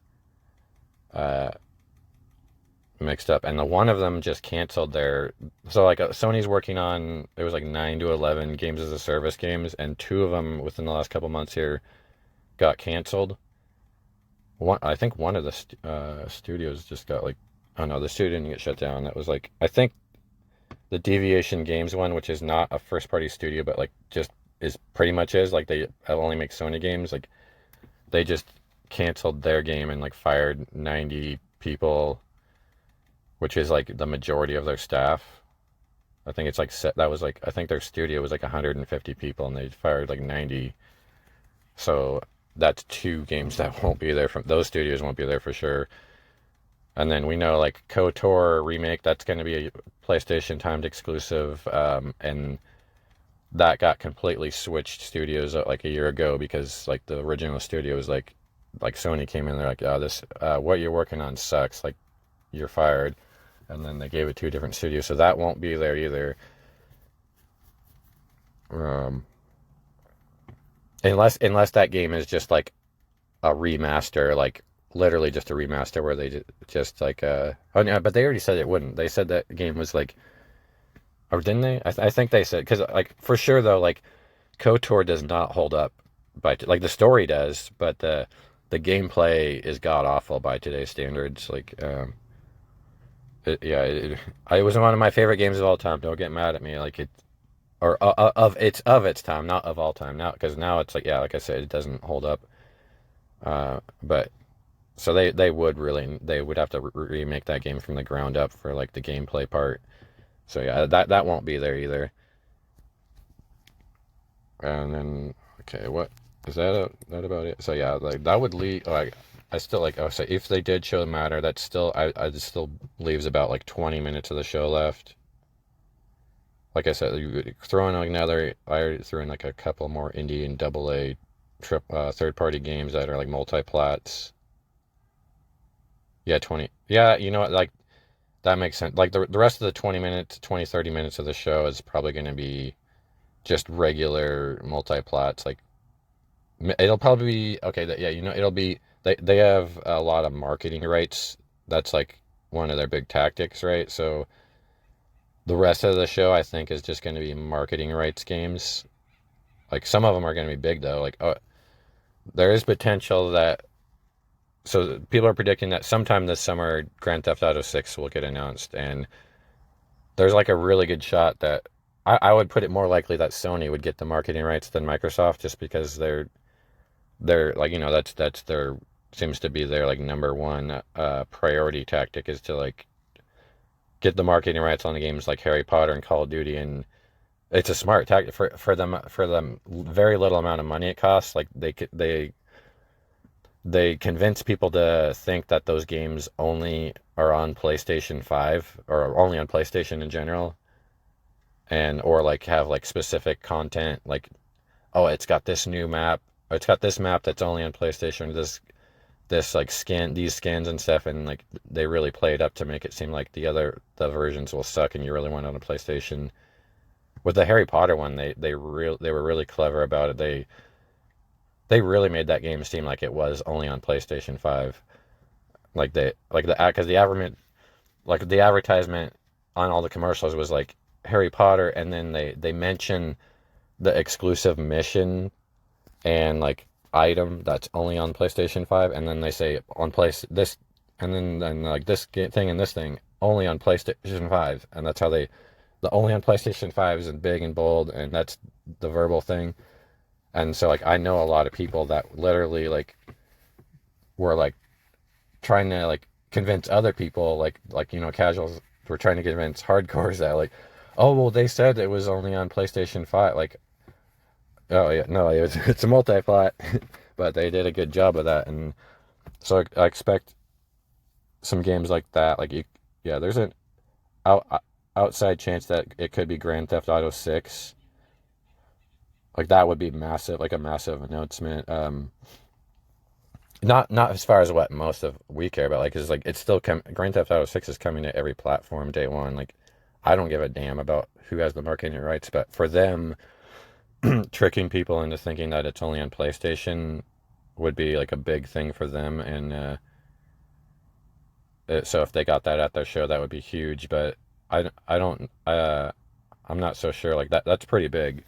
S1: mixed up, and the one of them just canceled their. So like Sony's working on, it was like 9 to 11 games as a service games, and two of them within the last couple months here got canceled. I think one of the studios just got like, oh no, the studio didn't get shut down. That was like, I think the Deviation Games one, which is not a first party studio, but like just is pretty much is like they only make Sony games. Like they just canceled their game and like fired 90 people, which is like the majority of their staff. I think it's like that was like, I think their studio was like 150 people and they fired like 90. So that's two games that won't be there from those studios, won't be there for sure. And then we know like KOTOR remake, that's going to be a PlayStation timed exclusive, and that got completely switched studios like a year ago because like the original studio was like Sony came in, they're like, oh, this what you're working on sucks, like you're fired, and then they gave it to a different studio, so that won't be there either. Um, unless that game is just like a remaster, like literally just a remaster where they just like oh yeah, but they already said it wouldn't. They said that game was like, or didn't they? I think they said, because like for sure though, like KOTOR does not hold up by like the story does, but the gameplay is god awful by today's standards. Like it was one of my favorite games of all time. Don't get mad at me. Like it, or of its time, not of all time. Now, because now it's like, yeah, like I said, it doesn't hold up. But so they would have to remake that game from the ground up for like the gameplay part. So yeah, that won't be there either. And then okay, what is that about it? So yeah, like that would leave like, I still like, oh, so if they did show the matter, that's still, I just still leaves about like 20 minutes of the show left. Like I said, you throw in like another, I already threw in like a couple more indie and double A third party games that are like multi-plats. Yeah, 20. Yeah, you know what? Like that makes sense. Like the rest of the 20 minutes, 20, 30 minutes of the show is probably going to be just regular multi-plats. Like it'll probably be okay. Yeah, you know, it'll be, they have a lot of marketing rights. That's like one of their big tactics, right? So the rest of the show, I think, is just going to be marketing rights games. Like some of them are going to be big though. Like there is potential that, so people are predicting that sometime this summer Grand Theft Auto 6 will get announced, and there's like a really good shot that I would put it more likely that Sony would get the marketing rights than Microsoft, just because they're like, you know, that's their, seems to be their like number one priority tactic, is to like get the marketing rights on the games like Harry Potter and Call of Duty. And it's a smart tactic for them very little amount of money it costs. Like they convince people to think that those games only are on PlayStation 5 or only on PlayStation in general, and or like have like specific content, like, oh, it's got this new map, or it's got this map that's only on PlayStation, this like these skins and stuff, and like they really play it up to make it seem like the versions will suck and you really want it on a PlayStation. With the Harry Potter one, they were really clever about it. They really made that game seem like it was only on PlayStation 5. Like because the advertisement on all the commercials was like Harry Potter, and then they mention the exclusive mission and like item that's only on PlayStation 5, and then they say on place this, and then like this thing and this thing only on PlayStation 5, and that's how the only on PlayStation 5 is in big and bold, and that's the verbal thing. And so like I know a lot of people that literally like were like trying to like convince other people, like you know, casuals were trying to convince hardcores that like, oh well, they said it was only on PlayStation 5. Like, oh yeah, no, it's a multi-plat, but they did a good job of that. And so I expect some games like that. Like yeah, there's an outside chance that it could be Grand Theft Auto 6. Like that would be massive, like a massive announcement. Not as far as what most of we care about, like, 'cause like it's still Grand Theft Auto 6 is coming to every platform day one. Like I don't give a damn about who has the marketing rights, but for them, tricking people into thinking that it's only on PlayStation would be like a big thing for them. And so if they got that at their show, that would be huge. But I don't I'm not so sure. Like that's pretty big.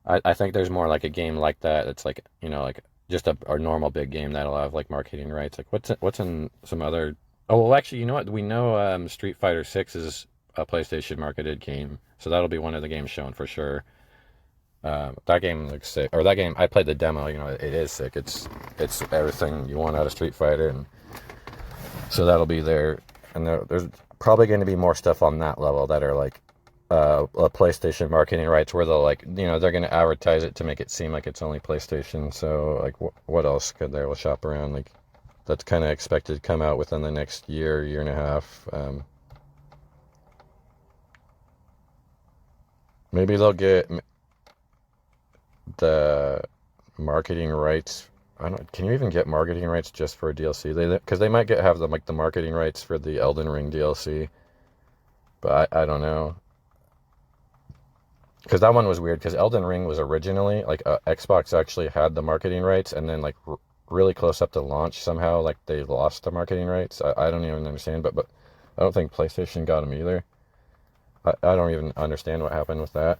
S1: I think there's more like a game like that. It's like, you know, like just a normal big game that'll have like marketing rights. Like what's in some other? Oh well, actually, you know what? We know Street Fighter 6 is a PlayStation marketed game, so that'll be one of the games shown for sure. That game looks sick. Or that game, I played the demo. You know, it is sick. It's everything you want out of Street Fighter, and so that'll be there. And there's probably going to be more stuff on that level that are like a PlayStation marketing rights, where they'll like, you know, they're going to advertise it to make it seem like it's only PlayStation. So like, what else could they will shop around? Like, that's kind of expected to come out within the next year and a half. Maybe they'll get the marketing rights. I don't. Can you even get marketing rights just for a DLC? Because they might have the marketing rights for the Elden Ring DLC, but I don't know. Because that one was weird. Because Elden Ring was originally like Xbox actually had the marketing rights, and then like really close up to launch, somehow like they lost the marketing rights. I don't even understand. But I don't think PlayStation got them either. I don't even understand what happened with that.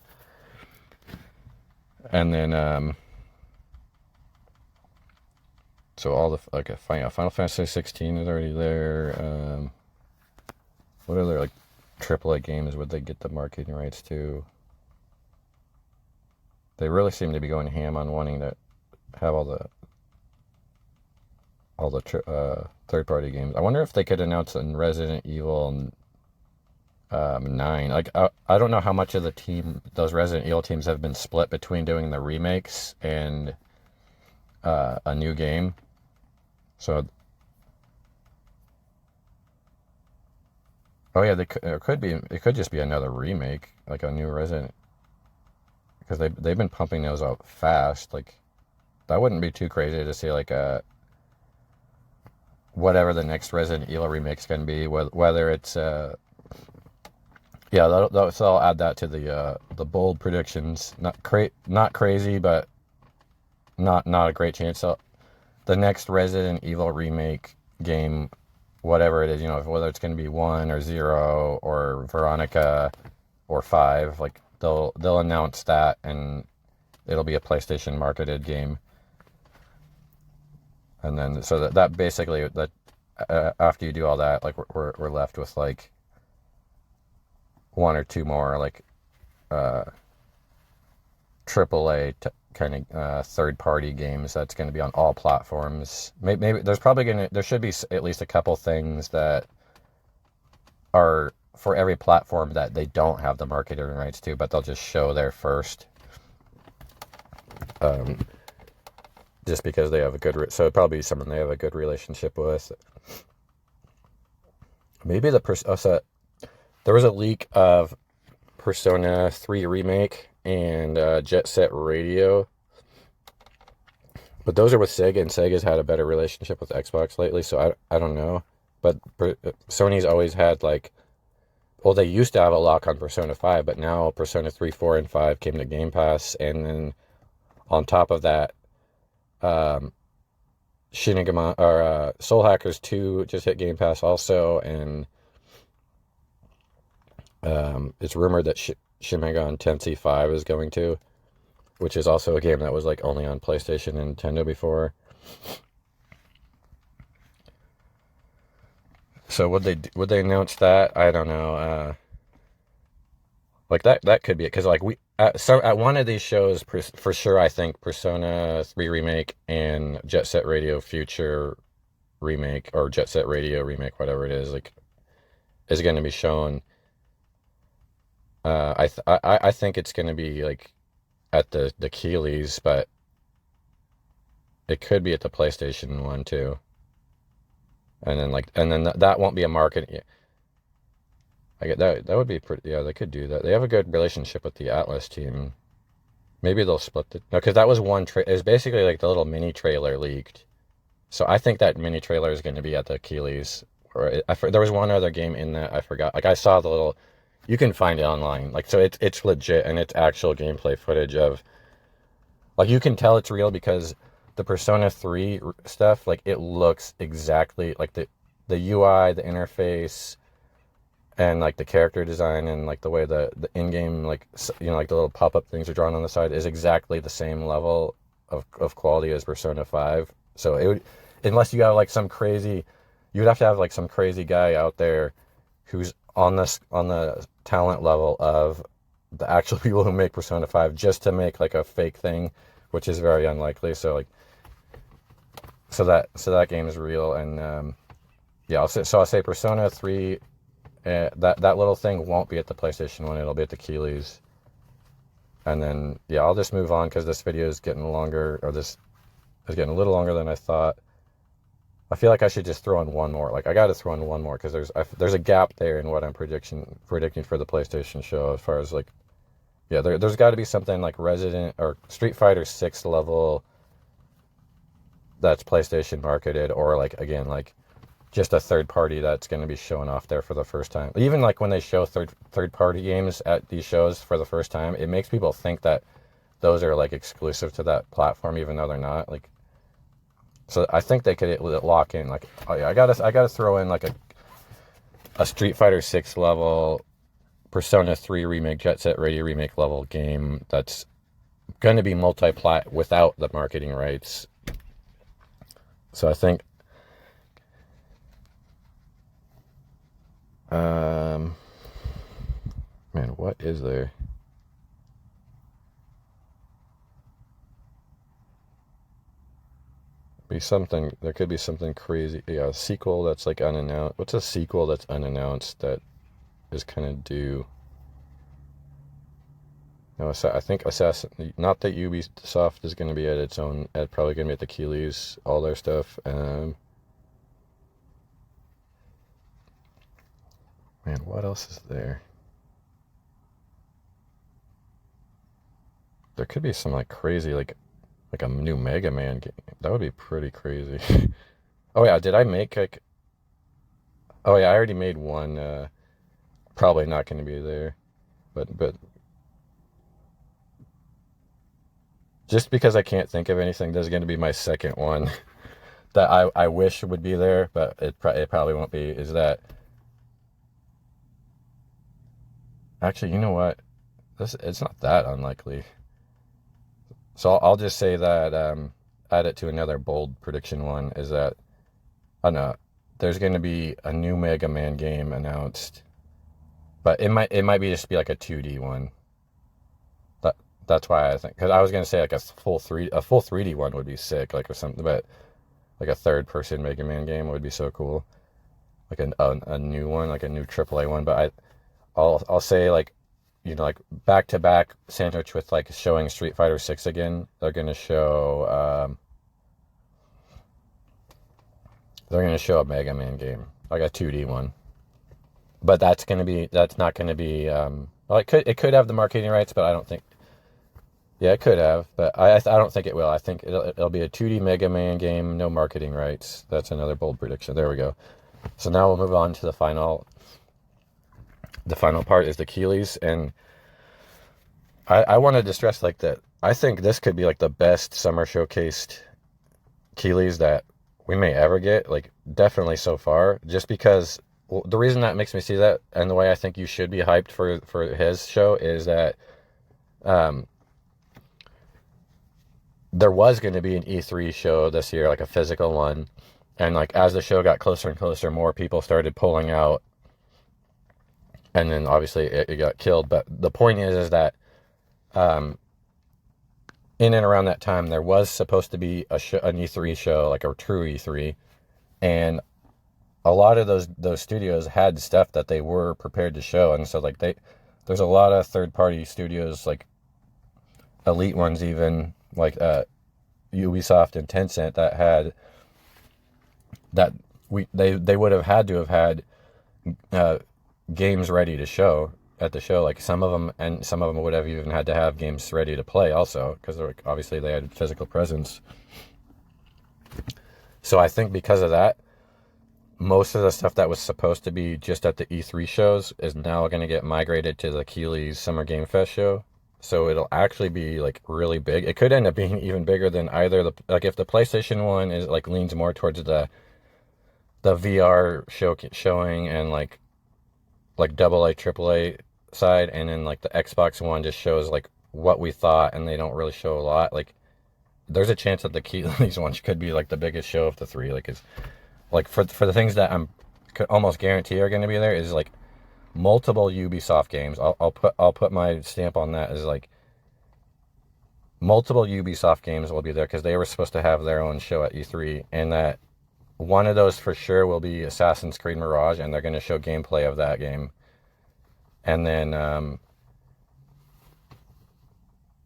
S1: And then so all the like Final Fantasy 16 is already there. What other like AAA games would they get the marketing rights to? They really seem to be going ham on wanting to have all the third party games. I wonder if they could announce in Resident Evil 9. Like I don't know how much of those Resident Evil teams have been split between doing the remakes and a new game. So, oh yeah, it could just be another remake, like a new Resident, because they've been pumping those out fast. Like that wouldn't be too crazy to see like a whatever the next Resident Evil remake's gonna be, whether it's yeah, they'll add that to the bold predictions. Not crazy, but not a great chance. So the next Resident Evil remake game, whatever it is, you know, whether it's going to be 1 or 0 or Veronica or 5, like they'll announce that, and it'll be a PlayStation marketed game. And then so that basically that after you do all that, like we're left with like one or two more like AAA kind of third party games that's going to be on all platforms. Maybe there should be at least a couple things that are for every platform that they don't have the marketing rights to, but they'll just show there first. Just because they have so it'd probably be someone they have a good relationship with. Maybe there was a leak of Persona 3 Remake and Jet Set Radio. But those are with Sega, and Sega's had a better relationship with Xbox lately, so I don't know. But Sony's always had like, well, they used to have a lock on Persona 5, but now Persona 3, 4, and 5 came to Game Pass, and then on top of that, Shinigami or Soul Hackers 2 just hit Game Pass also, and it's rumored that Shin Megami Tensei 5 is going to, which is also a game that was like only on PlayStation and Nintendo before. So would they announce that? I don't know. Like that could be it, because like at one of these shows for sure, I think Persona 3 Remake and Jet Set Radio Future Remake, or Jet Set Radio Remake, whatever it is, like is going to be shown. I think it's going to be like at the Keighley's, but it could be at the PlayStation one too. And then that won't be a market. I get that would be pretty. Yeah, they could do that. They have a good relationship with the Atlas team. Maybe they'll split it. No, because that was one. It was basically like the little mini trailer leaked. So I think that mini trailer is going to be at the Keighley's. Or there was one other game in that I forgot. Like I saw the little. You can find it online. Like so, it's legit, and it's actual gameplay footage of. Like you can tell it's real because the Persona 3 stuff, like it looks exactly like the UI, the interface, and like the character design, and like the way the in-game, like, you know, like the little pop-up things are drawn on the side is exactly the same level of quality as Persona 5. So it would, unless you have like some crazy, you would have to have like some crazy guy out there who's on this on the talent level of the actual people who make Persona 5 just to make like a fake thing, which is very unlikely. So like so that game is real. And yeah, I'll say Persona 3, that little thing won't be at the PlayStation 1, it'll be at the Keighley's. And then yeah, I'll just move on because this video is getting longer, or this is getting a little longer than I thought. I feel like I should just throw in one more. Like I got to throw in one more because there's a gap there in what I'm predicting for the PlayStation show as far as like, yeah, there's got to be something like Resident or Street Fighter 6 level that's PlayStation marketed, or like again like just a third party that's going to be showing off there for the first time. Even like when they show third party games at these shows for the first time, it makes people think that those are like exclusive to that platform, even though they're not. Like, so I think they could lock in like, oh yeah, I gotta throw in like a Street Fighter 6 level, Persona 3 remake, Jet Set Radio remake level game that's going to be multi-plat without the marketing rights. So I think man, what is there? There could be something crazy. Yeah, a sequel that's like unannounced. What's a sequel that's unannounced that is kind of due? No, I think Assassin. Not that Ubisoft is going to be at its own. Probably going to be at the Keighley's, all their stuff. Man, what else is there? There could be some like crazy like a new Mega Man game. That would be pretty crazy. Oh yeah, did I make like? Oh yeah, I already made one. Probably not going to be there, but just because I can't think of anything, there's going to be my second one that I wish would be there, but it probably won't be. Is that actually? You know what? It's not that unlikely. So I'll just say that, add it to another bold prediction one, is that, I don't know, there's going to be a new Mega Man game announced, but it might be like a 2D one. That's why I think, because I was going to say like a full 3D one would be sick, like or something, but like a third person Mega Man game would be so cool. Like a new one, like a new AAA one, but I'll say like, you know, like back to back sandwich with like showing Street Fighter 6 again. They're gonna show a Mega Man game, like a 2D one. But that's not gonna be well, it could have the marketing rights, but I don't think. Yeah, it could have, but I don't think it will. I think it'll be a 2D Mega Man game, no marketing rights. That's another bold prediction. There we go. So now we'll move on to the final. The final part is the Keighley's, and I wanted to stress like that. I think this could be like the best summer showcased Keighley's that we may ever get, like definitely so far, just because the reason that makes me see that, and the way I think you should be hyped for his show, is that there was going to be an E3 show this year, like a physical one, and like as the show got closer and closer, more people started pulling out, and then obviously it got killed. But the point is that in and around that time, there was supposed to be an E3 show, like a true E3, and a lot of those studios had stuff that they were prepared to show, and so like there's a lot of third-party studios, like elite ones even, like Ubisoft and Tencent, they would have had to have had games ready to show at the show. Like some of them would have even had to have games ready to play also, because obviously they had physical presence. So I think because of that, most of the stuff that was supposed to be just at the E3 shows is now going to get migrated to the Keighley's Summer Game Fest show. So it'll actually be like really big. It could end up being even bigger than either like if the PlayStation one is like leans more towards the VR showing and like AA, AAA side, and then like the Xbox one just shows like what we thought, and they don't really show a lot. Like there's a chance that the Keighley's one could be like the biggest show of the three. Like it's like for the things that I'm almost guarantee are going to be there is like multiple Ubisoft games. I'll put my stamp on that as like multiple Ubisoft games will be there because they were supposed to have their own show at E3, and that one of those for sure will be Assassin's Creed Mirage, and they're going to show gameplay of that game. And then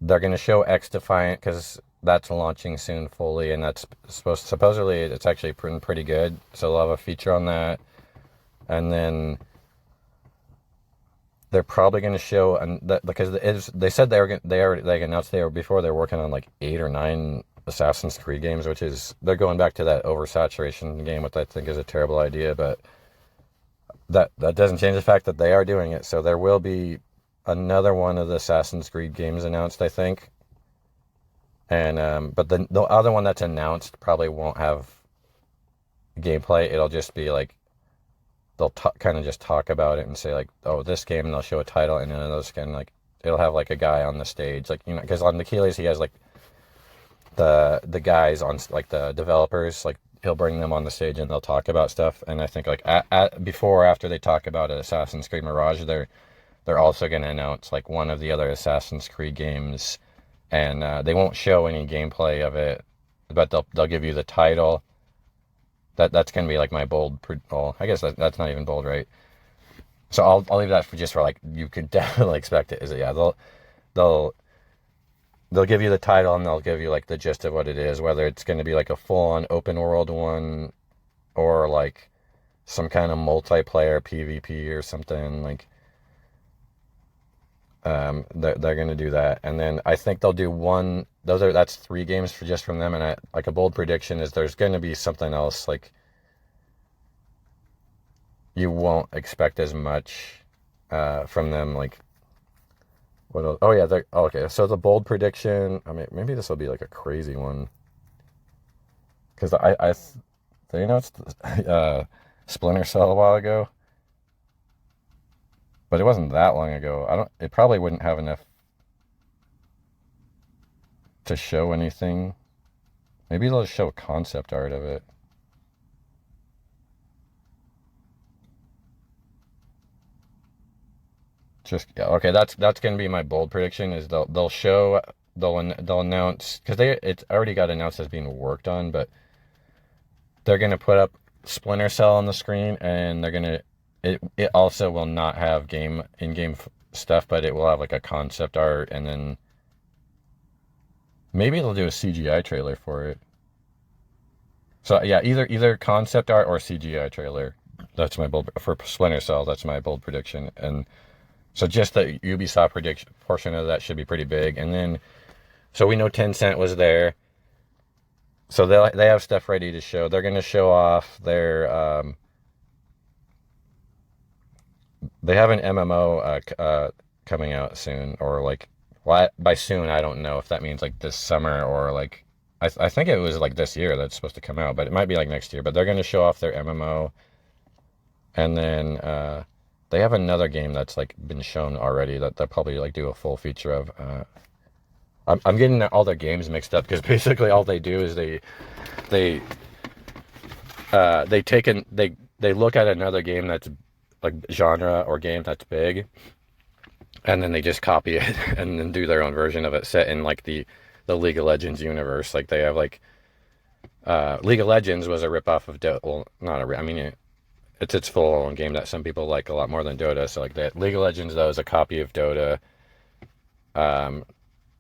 S1: they're going to show X Defiant because that's launching soon fully, and that's supposedly it's actually pretty good. So they'll have a feature on that, and then they're probably going to show, and because they said they announced they were working on like 8 or 9 Assassin's Creed games, which is they're going back to that oversaturation game, which I think is a terrible idea, but that doesn't change the fact that they are doing it. So there will be another one of the Assassin's Creed games announced, I think. And but the other one that's announced probably won't have gameplay. It'll just be like they'll kind of just talk about it and say like, oh, this game, and they'll show a title, and then those kind of like it'll have like a guy on the stage, like, you know, because on the Keighley's he has like the guys on, like, the developers, like he'll bring them on the stage and they'll talk about stuff. And I think like before or after they talk about Assassin's Creed Mirage, they're also going to announce like one of the other Assassin's Creed games, and they won't show any gameplay of it, but they'll give you the title. That's going to be like my bold. Well, I guess that's not even bold, right? So I'll leave that for like you could definitely expect it. Is it? Yeah, they'll give you the title, and they'll give you like the gist of what it is, whether it's going to be like a full-on open world one or like some kind of multiplayer PvP or something. Like they're going to do that, and then I think they'll do one. That's 3 games just from them, and like a bold prediction is there's going to be something else like you won't expect as much from them. Like what else? Oh yeah, okay. So the bold prediction. I mean, maybe this will be like a crazy one because they announced Splinter Cell a while ago, but it wasn't that long ago. It probably wouldn't have enough to show anything. Maybe they'll show concept art of it. Just yeah, okay. That's gonna be my bold prediction. Is they'll announce, because it's already got announced as being worked on, but they're gonna put up Splinter Cell on the screen, and it also will not have in-game stuff, but it will have like a concept art, and then maybe they'll do a CGI trailer for it. So yeah, either concept art or CGI trailer. That's my bold for Splinter Cell. That's my bold prediction. And so just the Ubisoft prediction portion of that should be pretty big. And then, so we know Tencent was there. So they have stuff ready to show. They're going to show off their they have an MMO coming out soon, or like, well, by soon I don't know if that means like this summer or like I think it was like this year that's supposed to come out, but it might be like next year. But they're going to show off their MMO, and then they have another game that's like been shown already that they'll probably like do a full feature of. I'm getting all their games mixed up because basically all they do is they look at another game that's like genre or game that's big, and then they just copy it and then do their own version of it set in like the League of Legends universe. Like they have like League of Legends was a ripoff of Dota. Well, not I mean it's its full own game that some people like a lot more than Dota. So like that League of Legends though is a copy of Dota.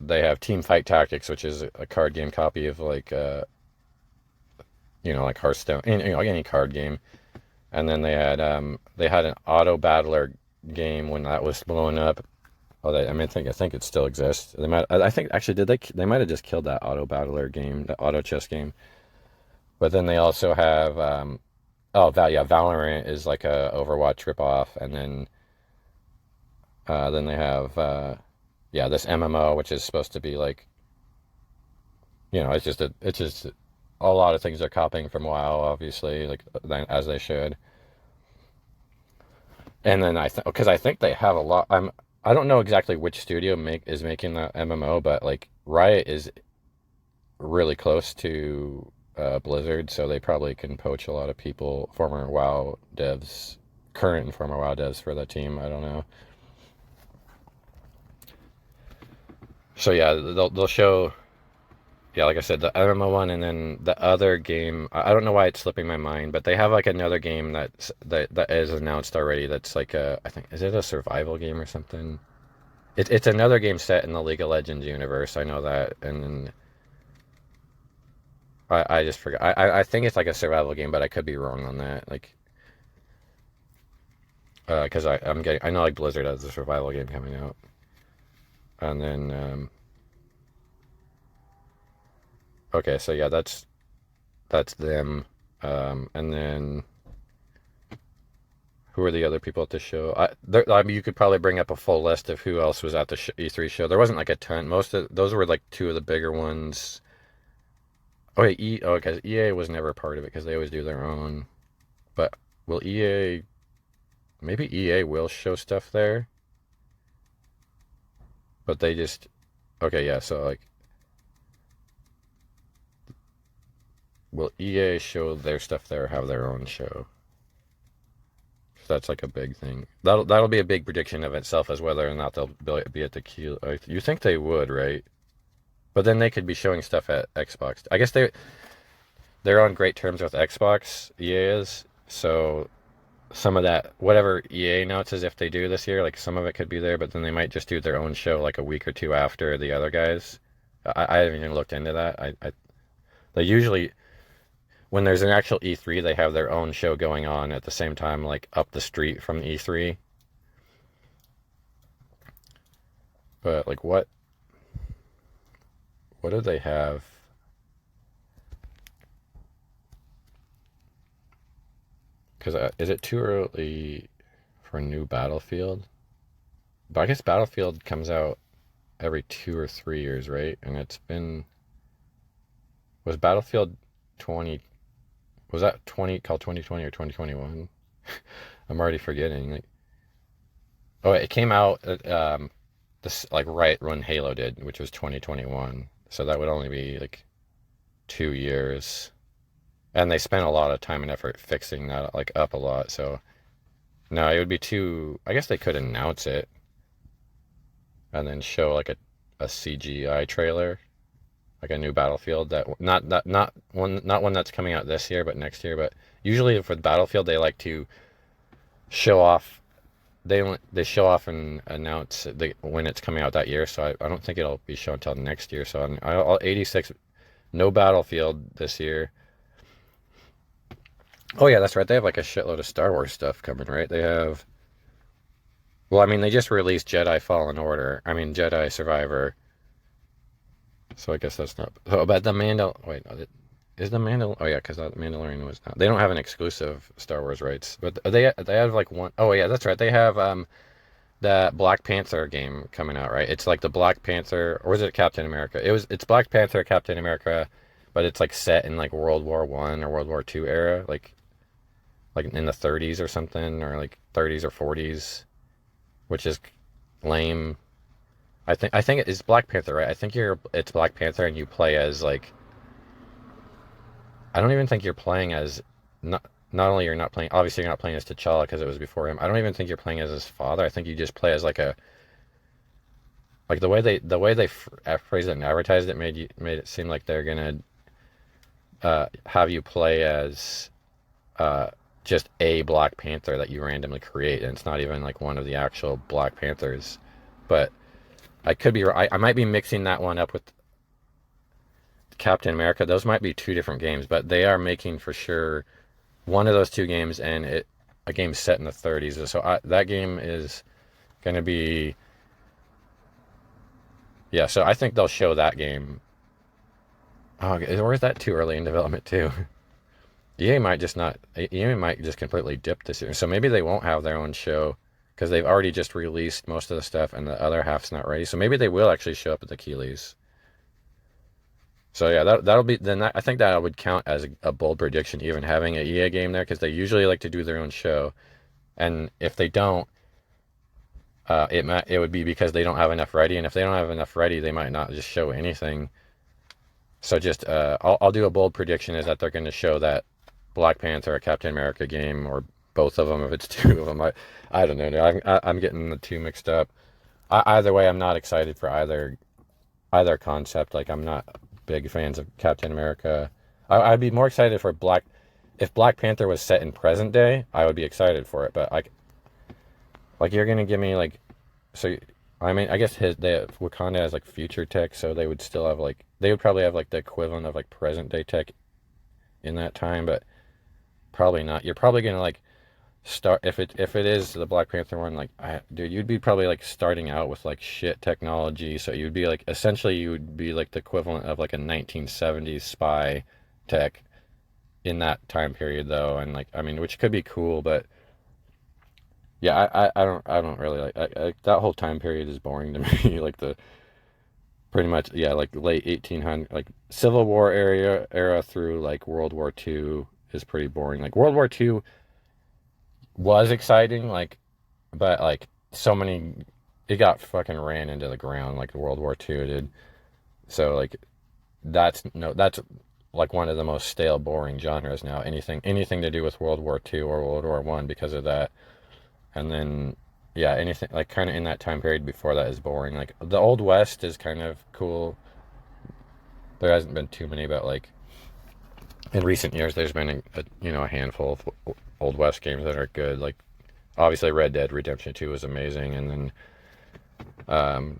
S1: They have Team Fight Tactics, which is a card game copy of like like Hearthstone, like any card game. And then they had an auto battler game when that was blowing up. Oh, I think it still exists. I think actually they might have just killed that auto battler game, the auto chess game. But then they also have Valorant is like a Overwatch ripoff, and then they have this MMO, which is supposed to be like, it's just a lot of things they're copying from WoW, obviously, like as they should. And then because I think they have a lot. I don't know exactly which studio is making that MMO, but like Riot is really close to Blizzard, so they probably can poach a lot of people, former WoW devs, current and former WoW devs for the team. I don't know. So yeah, they'll show, yeah, like I said, the MMO one, and then the other game. I don't know why it's slipping my mind, but they have like another game that is announced already. That's like I think, is it a survival game or something? It's another game set in the League of Legends universe. I know that, and then I just forgot. I think it's like a survival game, but I could be wrong on that. Like, because I know like Blizzard has a survival game coming out, and then okay, so yeah, that's them, and then who are the other people at the show? I mean, you could probably bring up a full list of who else was at the E3 show. There wasn't like a ton. Most of those were like two of the bigger ones. Oh, yeah, because EA was never a part of it because they always do their own. But will EA? Maybe EA will show stuff there, but they just okay, yeah. So like, will EA show their stuff there or have their own show? That's like a big thing. That'll be a big prediction of itself as whether or not they'll be at the Keighley. You think they would, right? But then they could be showing stuff at Xbox. I guess they're on great terms with Xbox. EA is, so some of that whatever EA announces if they do this year, like some of it could be there, but then they might just do their own show like a week or two after the other guys. I haven't even looked into that. They usually when there's an actual E3, they have their own show going on at the same time, like up the street from E3. But like, what do they have? Because is it too early for a new Battlefield? But I guess Battlefield comes out every 2 or 3 years, right? And it's been was Battlefield 20 was that 20 called 2020 or 2021? I'm already forgetting. Like, oh, it came out this like right when Halo did, which was 2021. So that would only be like 2 years. And they spent a lot of time and effort fixing that like up a lot. So no, it would be too. I guess they could announce it and then show like a CGI trailer, like a new Battlefield that not one that's coming out this year, but next year. But usually for Battlefield, they like to show off. They show off and announce when it's coming out that year. So I don't think it'll be shown until next year. So I'll 86, no Battlefield this year. Oh yeah, that's right. They have like a shitload of Star Wars stuff coming, right? They have. Well, I mean, they just released Jedi Fallen Order. I mean, Jedi Survivor. So I guess that's not. Oh, but the Wait, no, is the Mandal? Oh yeah, because the Mandalorian was not. They don't have an exclusive Star Wars rights, but they have like one. Oh yeah, that's right. They have that Black Panther game coming out, right? It's like the Black Panther, or is it Captain America? It's Black Panther, Captain America, but it's like set in like World War I or World War II era, like in the 30s or something, or like 30s or 40s, which is lame. I think it's Black Panther, right? I think it's Black Panther, and you play as like I don't even think you're playing as not only you're not playing obviously you're not playing as T'Challa because it was before him. I don't even think you're playing as his father. I think you just play as like the way they phrased it and advertised it made it seem like they're gonna have you play as just a Black Panther that you randomly create, and it's not even like one of the actual Black Panthers. But I could be I might be mixing that one up with Captain America. Those might be two different games, but they are making for sure one of those two games, and a game set in the 30s. So that game is going to be yeah. So I think they'll show that game. Oh, or is that too early in development too? EA might just not. EA might just completely dip this year. So maybe they won't have their own show because they've already just released most of the stuff, and the other half's not ready. So maybe they will actually show up at the Keyleys. So yeah, that'll be then. I think that would count as a bold prediction, even having an EA game there, because they usually like to do their own show, and if they don't, it would be because they don't have enough ready, and if they don't have enough ready, they might not just show anything. So just I'll do a bold prediction is that they're going to show that Black Panther or Captain America game or both of them if it's two of them. I don't know. I'm getting the two mixed up. Either way, I'm not excited for either concept. Like I'm not big fans of Captain America. I'd be more excited for if Black Panther was set in present day, I would be excited for it. But like you're gonna give me like, so I mean I guess Wakanda has like future tech, so they would still have like they would probably have like the equivalent of like present day tech in that time, but probably not. You're probably gonna like start if it is the Black Panther one, like dude, you'd be probably like starting out with like shit technology, so you'd be like essentially you would be like the equivalent of like a 1970s spy tech in that time period though, and like I mean, which could be cool, but yeah, I don't really that whole time period is boring to me. Like the pretty much yeah, like late 1800 like Civil War era through like World War II is pretty boring. Like World War II was exciting, like but like so many it got fucking ran into the ground like World War II did. So like that's like one of the most stale, boring genres now. Anything to do with World War II or World War One because of that. And then yeah, anything like kind of in that time period before that is boring. Like the Old West is kind of cool. There hasn't been too many, but like in recent years, there's been a handful of Old West games that are good. Like obviously, Red Dead Redemption 2 was amazing, and then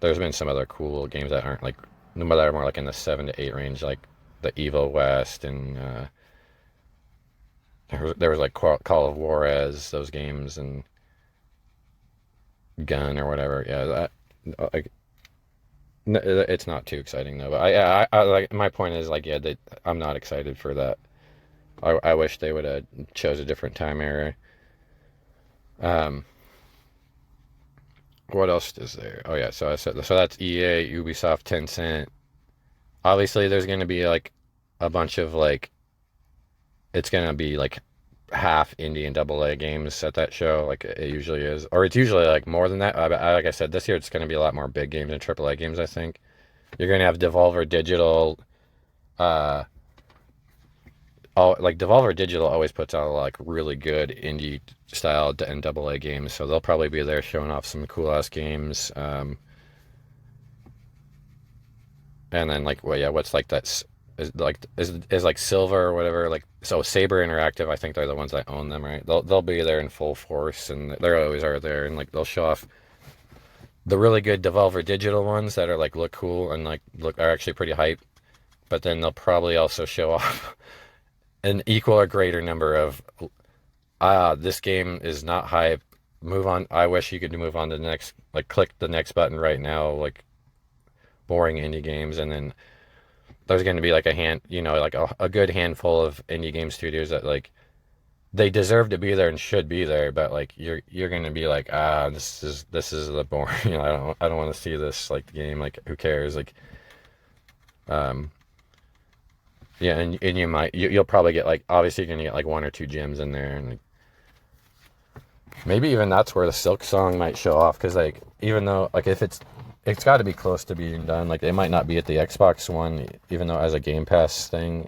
S1: there's been some other cool games that aren't like that are more like in the 7 to 8 range, like the Evil West, and there was like Call of Juarez, those games, and Gun or whatever. Yeah, like it's not too exciting though. But I like my point is like yeah, I'm not excited for that. I wish they would have chose a different time era. Um, what else is there? Oh yeah, so I said so that's EA, Ubisoft, Tencent. Obviously, there's going to be like a bunch of like it's going to be like half indie and double A games at that show, like it usually is, or it's usually like more than that. Like I said, this year it's going to be a lot more big games and triple A games. I think you're going to have Devolver Digital. Uh, like Devolver Digital always puts out like really good indie style and double A games, so they'll probably be there showing off some cool ass games. And then like well yeah, what's like that's is like Silver or whatever, like so Saber Interactive, I think they're the ones that own them, right? They'll be there in full force, and they always are there, and like they'll show off the really good Devolver Digital ones that are like look cool and like look are actually pretty hype, but then they'll probably also show off an equal or greater number of this game is not hype, move on, I wish you could move on to the next, like click the next button right now, like boring indie games. And then there's going to be like like a good handful of indie game studios that like they deserve to be there and should be there, but like you're going to be like this is the boring. I don't want to see this like game. Like who cares? Like um yeah, and you'll probably get like obviously you're going to get like one or two gems in there, and like, maybe even that's where the Silk Song might show off, because like even though like if it's got to be close to being done. Like it might not be at the Xbox One, even though as a Game Pass thing,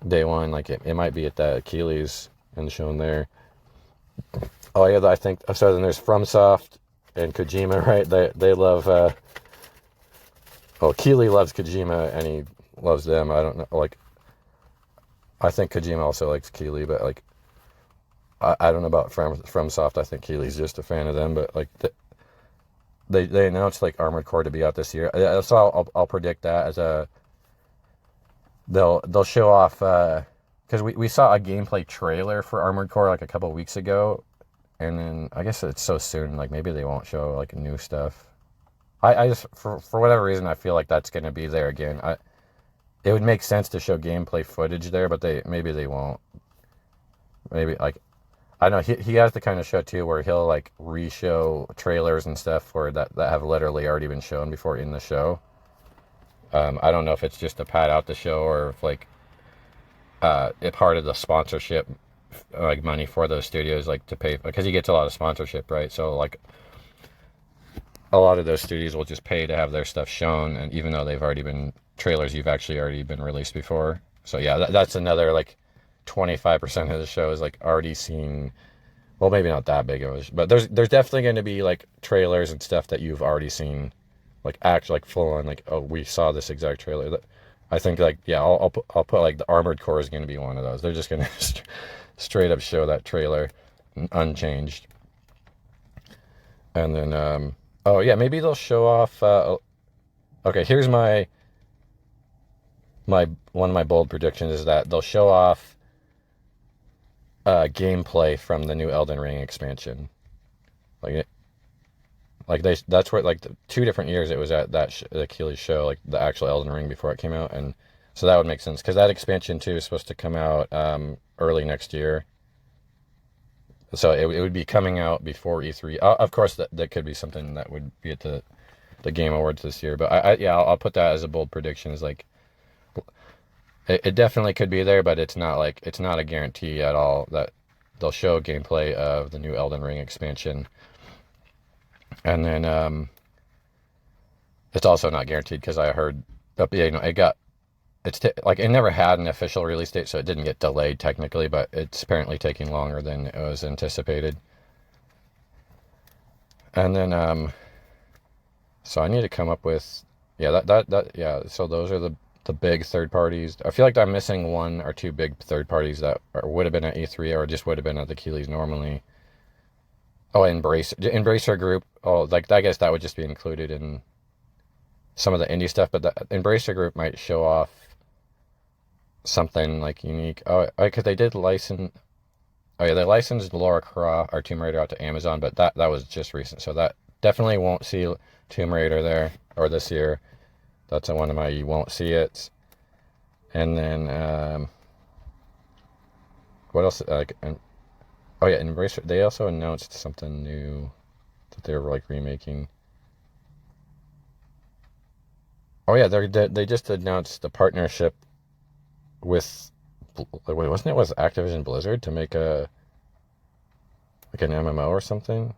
S1: day one, like it might be at that Keighley's and shown there. Oh yeah, I think so. Then there's FromSoft and Kojima, right? They love. Keighley loves Kojima and he loves them. I don't know. Like I think Kojima also likes Keighley, but like I don't know about FromSoft. I think Keighley's just a fan of them, but like. They announced like Armored Core to be out this year, so I'll predict that as they'll show off because we saw a gameplay trailer for Armored Core like a couple of weeks ago, and then I guess it's so soon, like maybe they won't show like new stuff. I just for whatever reason I feel like that's gonna be there again. It would make sense to show gameplay footage there, but maybe they won't. Maybe like. I know he has the kind of show too where he'll like re-show trailers and stuff for that have literally already been shown before in the show. I don't know if it's just to pad out the show or if like it part of the sponsorship like money for those studios like to pay, because he gets a lot of sponsorship, right? So like a lot of those studios will just pay to have their stuff shown, and even though they've already been trailers you've actually already been released before. So yeah, that's another like 25% of the show is like already seen. Well, maybe not that big of a, but there's definitely going to be like trailers and stuff that you've already seen, like actually like full on like, oh, we saw this exact trailer. That I think like, yeah, I'll put like the Armored Core is going to be one of those. They're just going to straight up show that trailer unchanged, and then oh yeah, maybe they'll show off. Okay, here's my one of my bold predictions is that they'll show off gameplay from the new Elden Ring expansion. Like that's where like the 2 different years it was at that the Keighley show, like the actual Elden Ring before it came out, and so that would make sense because that expansion too is supposed to come out early next year. So it would be coming out before E3. Of course, that could be something that would be at the Game Awards this year. But yeah, I'll put that as a bold prediction. Is like it definitely could be there, but it's not a guarantee at all that they'll show gameplay of the new Elden Ring expansion. And then it's also not guaranteed because I heard, yeah, like it never had an official release date, so it didn't get delayed technically, but it's apparently taking longer than it was anticipated. And then so I need to come up with, yeah, yeah. So those are the big third parties. I feel like I'm missing 1 or 2 big third parties that would have been at E3 or just would have been at the Keighleys normally. Oh, Embracer Group. Oh, like I guess that would just be included in some of the indie stuff, but the Embracer Group might show off something like unique. Oh, because they did license. Oh yeah, they licensed Lara Croft or Tomb Raider out to Amazon, but that was just recent, so that definitely won't see Tomb Raider there or this year. That's one of my you won't see it. And then what else? Oh yeah, Embracer. They also announced something new that they were like remaking. Oh yeah, they just announced the partnership with, wait, wasn't it with Activision Blizzard to make like an MMO or something?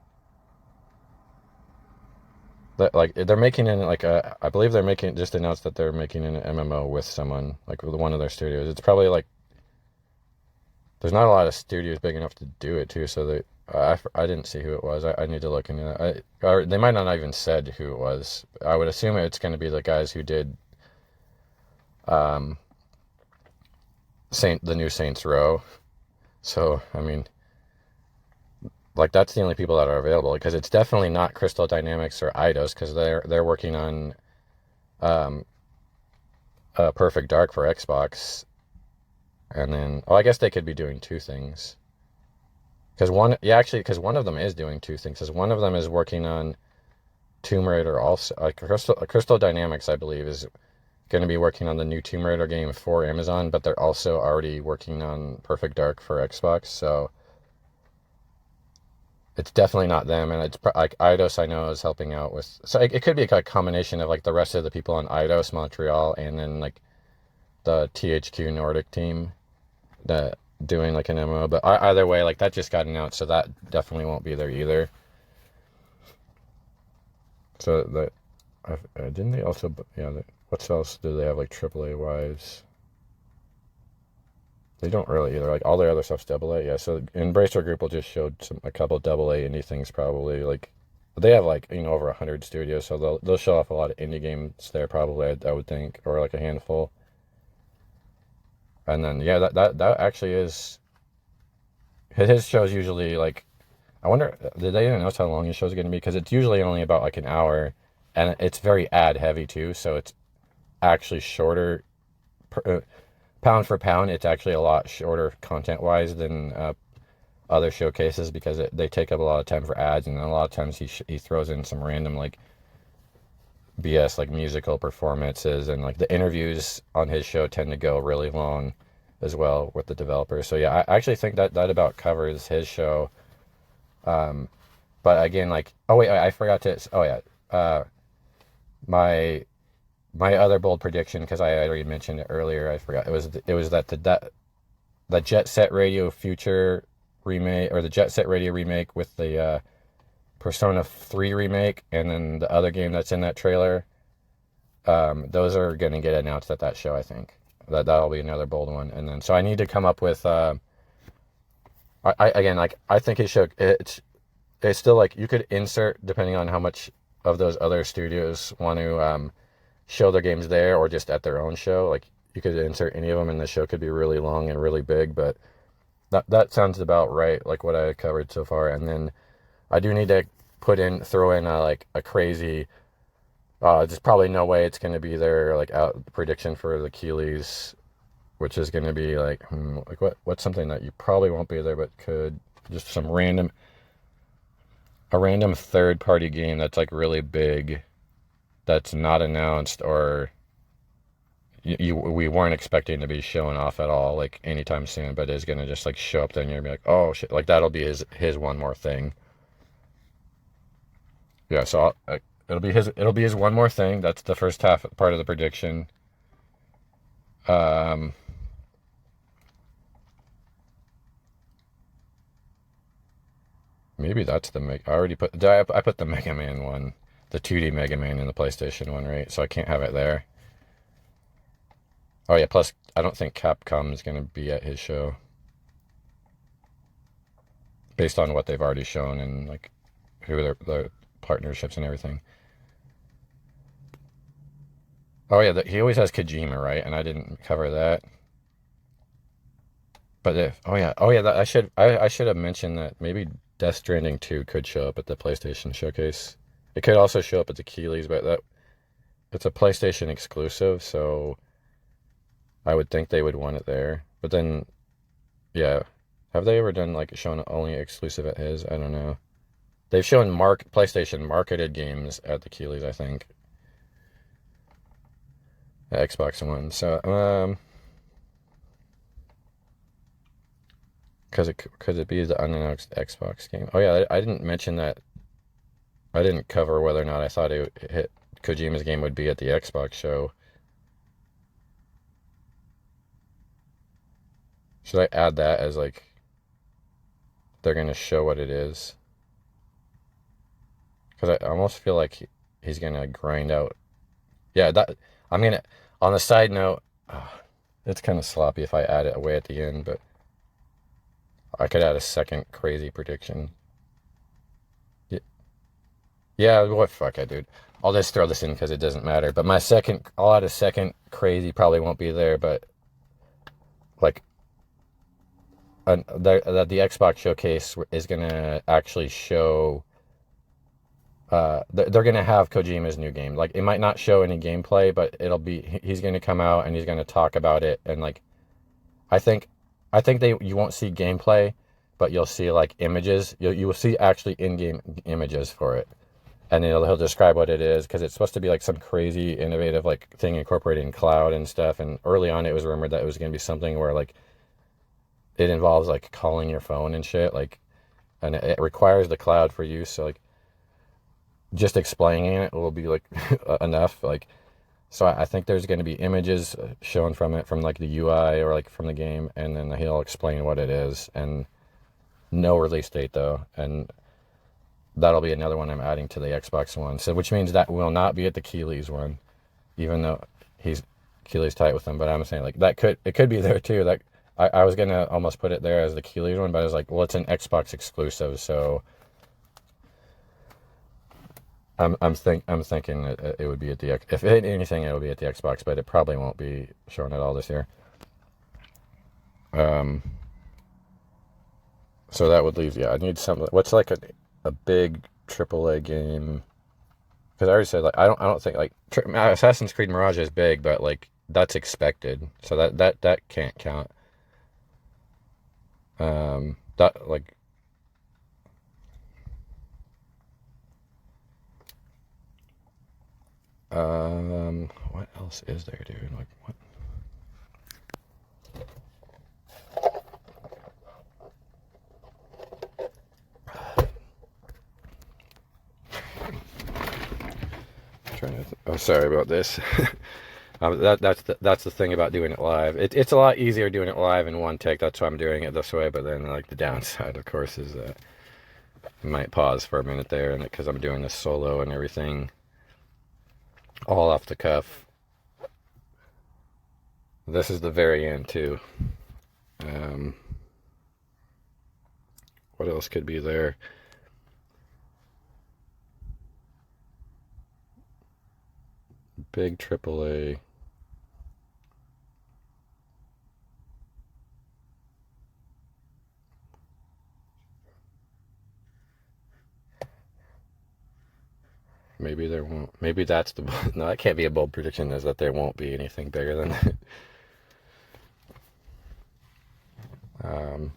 S1: That like they're making in like I believe they're making just announced that they're making an MMO with someone like with one of their studios. It's probably like there's not a lot of studios big enough to do it too, so I didn't see who it was. I need to look into that. Or they might not have even said who it was. I would assume it's going to be the guys who did um, the new Saints Row. So I mean, like that's the only people that are available because it's definitely not Crystal Dynamics or Eidos because they're working on um, Perfect Dark for Xbox, and then I guess they could be doing 2 things. Because one of them is doing 2 things. Because one of them is working on Tomb Raider also. Crystal Dynamics, I believe, is going to be working on the new Tomb Raider game for Amazon, but they're also already working on Perfect Dark for Xbox. So it's definitely not them, and it's like Eidos I know is helping out with. So it could be a combination of like the rest of the people on Eidos Montreal, and then like the THQ Nordic team that doing like an MMO. But either way, like that just got announced, so that definitely won't be there either. So didn't they also, yeah, what else do they have like AAA wise? They don't really either. Like all their other stuff's AA. Yeah, so Embracer Group will just show a couple AA indie things probably. Like they have like over 100 studios, so they'll show off a lot of indie games there probably. I would think, or like a handful. And then yeah, that actually is his show's usually like. I wonder, did they announce how long his show's going to be? Because it's usually only about like an hour, and it's very ad heavy too. So it's actually shorter. Pound for pound, it's actually a lot shorter content wise than other showcases because they take up a lot of time for ads, and then a lot of times he throws in some random like BS like musical performances, and like the interviews on his show tend to go really long as well with the developers. So yeah, I actually think that about covers his show. But again, like, oh wait, I forgot to. Oh yeah, my other bold prediction, because I already mentioned it earlier, I forgot. It was that the Jet Set Radio Future remake, or the Jet Set Radio remake with the Persona 3 remake, and then the other game that's in that trailer, Those are going to get announced at that show, I think. That'll be another bold one. And then, so I need to come up with, again, like, I think it's still like, you could insert, depending on how much of those other studios want to show their games there or just at their own show. Like, you could insert any of them and the show could be really long and really big, but that sounds about right, like what I covered so far. And then I do need to throw in like a crazy, there's probably no way it's going to be their like prediction for the Keighley's, which is going to be like what's something that you probably won't be there but could, just a random third party game that's like really big, that's not announced, or we weren't expecting to be showing off at all like anytime soon, but is going to just like show up there and you're gonna be like, oh shit, like that'll be his one more thing. Yeah, so it'll be his one more thing. That's the first half part of the prediction. Maybe that's I already put I put the Mega Man one, the 2D Mega Man in the PlayStation one, right? So I can't have it there. Oh yeah, plus I don't think Capcom is going to be at his show, based on what they've already shown and like who their partnerships and everything. Oh yeah, he always has Kojima, right? And I didn't cover that. But I should have mentioned that maybe Death Stranding 2 could show up at the PlayStation showcase. It could also show up at the Keighley's, but it's a PlayStation exclusive, so I would think they would want it there. But then, yeah, have they ever done like shown only exclusive at his? I don't know. They've shown PlayStation marketed games at the Keighley's, I think. Xbox One. So, could it be the unannounced Xbox game? Oh yeah, I didn't mention that. I didn't cover whether or not I thought Kojima's game would be at the Xbox show. Should I add that as like they're gonna show what it is? Because I almost feel like he's gonna grind out. Yeah, I'm gonna. On the side note, it's kind of sloppy if I add it away at the end, but I could add a second crazy prediction. Yeah, what fuck it, dude. I'll just throw this in because it doesn't matter. But I'll add a second crazy, probably won't be there, but like the Xbox showcase is gonna actually show. They're gonna have Kojima's new game. Like, it might not show any gameplay, but he's gonna come out and he's gonna talk about it. And like, I think you won't see gameplay, but you'll see like images. You will see actually in-game images for it, and then he'll describe what it is, because it's supposed to be like some crazy innovative like thing incorporating cloud and stuff. And early on, it was rumored that it was gonna be something where like it involves like calling your phone and shit, like, and it requires the cloud for use. So like, just explaining it will be like enough. Like, so I think there's going to be images shown from it, from like the UI or like from the game, and then he'll explain what it is, and no release date though. And that'll be another one I'm adding to the Xbox One. So, which means that will not be at the Keighley's one, even though Keighley's tight with them. But I'm saying like it could be there too. Like, I was gonna almost put it there as the Keighley's one, but I was like, well, it's an Xbox exclusive, so I'm thinking it would be at the if anything, it would be at the Xbox, but it probably won't be shown at all this year. So that would leave, I need something. What's like a big AAA game? Because I already said like I don't think like Assassin's Creed Mirage is big, but like that's expected, so that can't count. That like. What else is there, dude? Like, what? Oh, sorry about this. That's the thing about doing it live. It's a lot easier doing it live in one take. That's why I'm doing it this way. But then, like, the downside, of course, is that I might pause for a minute there, and because I'm doing this solo and everything. All off the cuff. This is the very end too. Um, what else could be there? Big AAA. Maybe there won't. Maybe that's the. No, that can't be a bold prediction. Is that there won't be anything bigger than that. Um,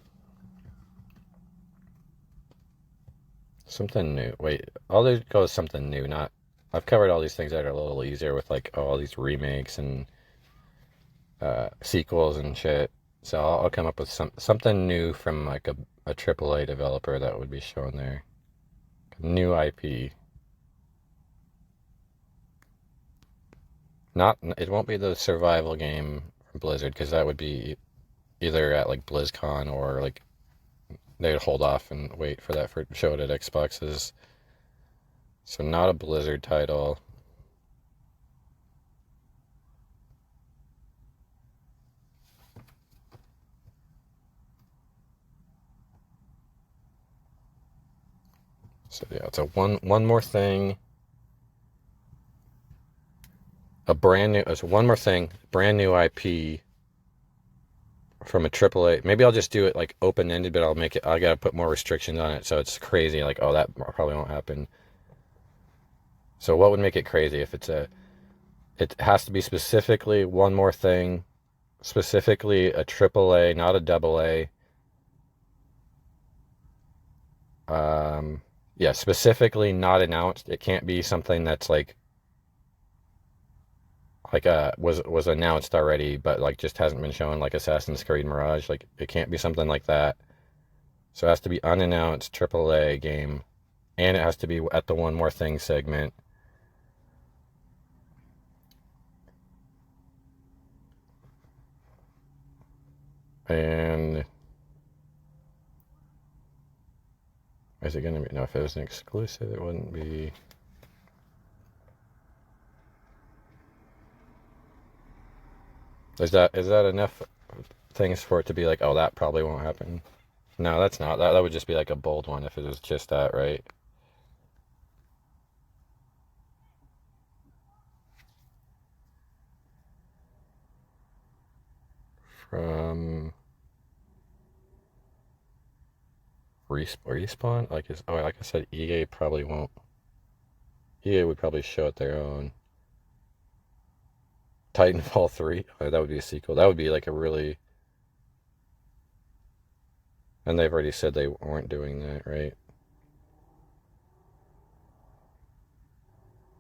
S1: Something new. Wait, I'll just go with something new. Not. I've covered all these things that are a little easier with like all these remakes and sequels and shit. So I'll come up with something new from like a AAA developer that would be shown there. New IP. Not. It won't be the survival game from Blizzard because that would be either at like BlizzCon or like they'd hold off and wait for that for show it at Xboxes. So not a Blizzard title. So yeah, it's a one more thing. A brand new. It's one more thing. Brand new IP from a AAA. Maybe I'll just do it like open ended, but I'll make it. I gotta put more restrictions on it, so it's crazy. Like, oh, that probably won't happen. So what would make it crazy if it's a? It has to be specifically one more thing, specifically a AAA, not a double A. Yeah, specifically not announced. It can't be something that's like was announced already, but like just hasn't been shown, like Assassin's Creed Mirage. Like it can't be something like that. So it has to be unannounced AAA game, and it has to be at the one more thing segment. And is it gonna be? No, if it was an exclusive, it wouldn't be. Is that enough things for it to be like, oh, that probably won't happen? No, that's not. That would just be like a bold one if it was just that, right? From Respawn, like I said, EA probably won't. EA would probably show it their own. Titanfall 3, oh, that would be a sequel. That would be like a really. And they've already said they weren't doing that, right?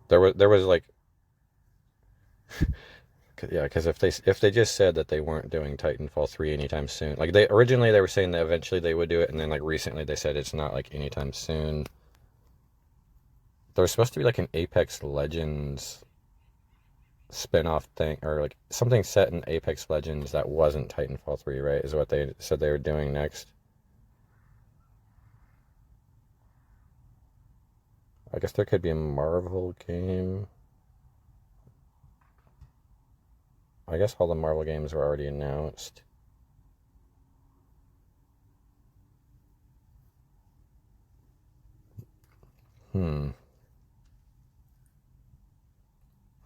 S1: There was like, yeah, because if they just said that they weren't doing Titanfall 3 anytime soon, like they originally they were saying that eventually they would do it, and then like recently they said it's not like anytime soon. There was supposed to be like an Apex Legends spin-off thing, or like something set in Apex Legends that wasn't Titanfall 3, right? Is what they said they were doing next. I guess there could be a Marvel game. I guess all the Marvel games were already announced. Hmm.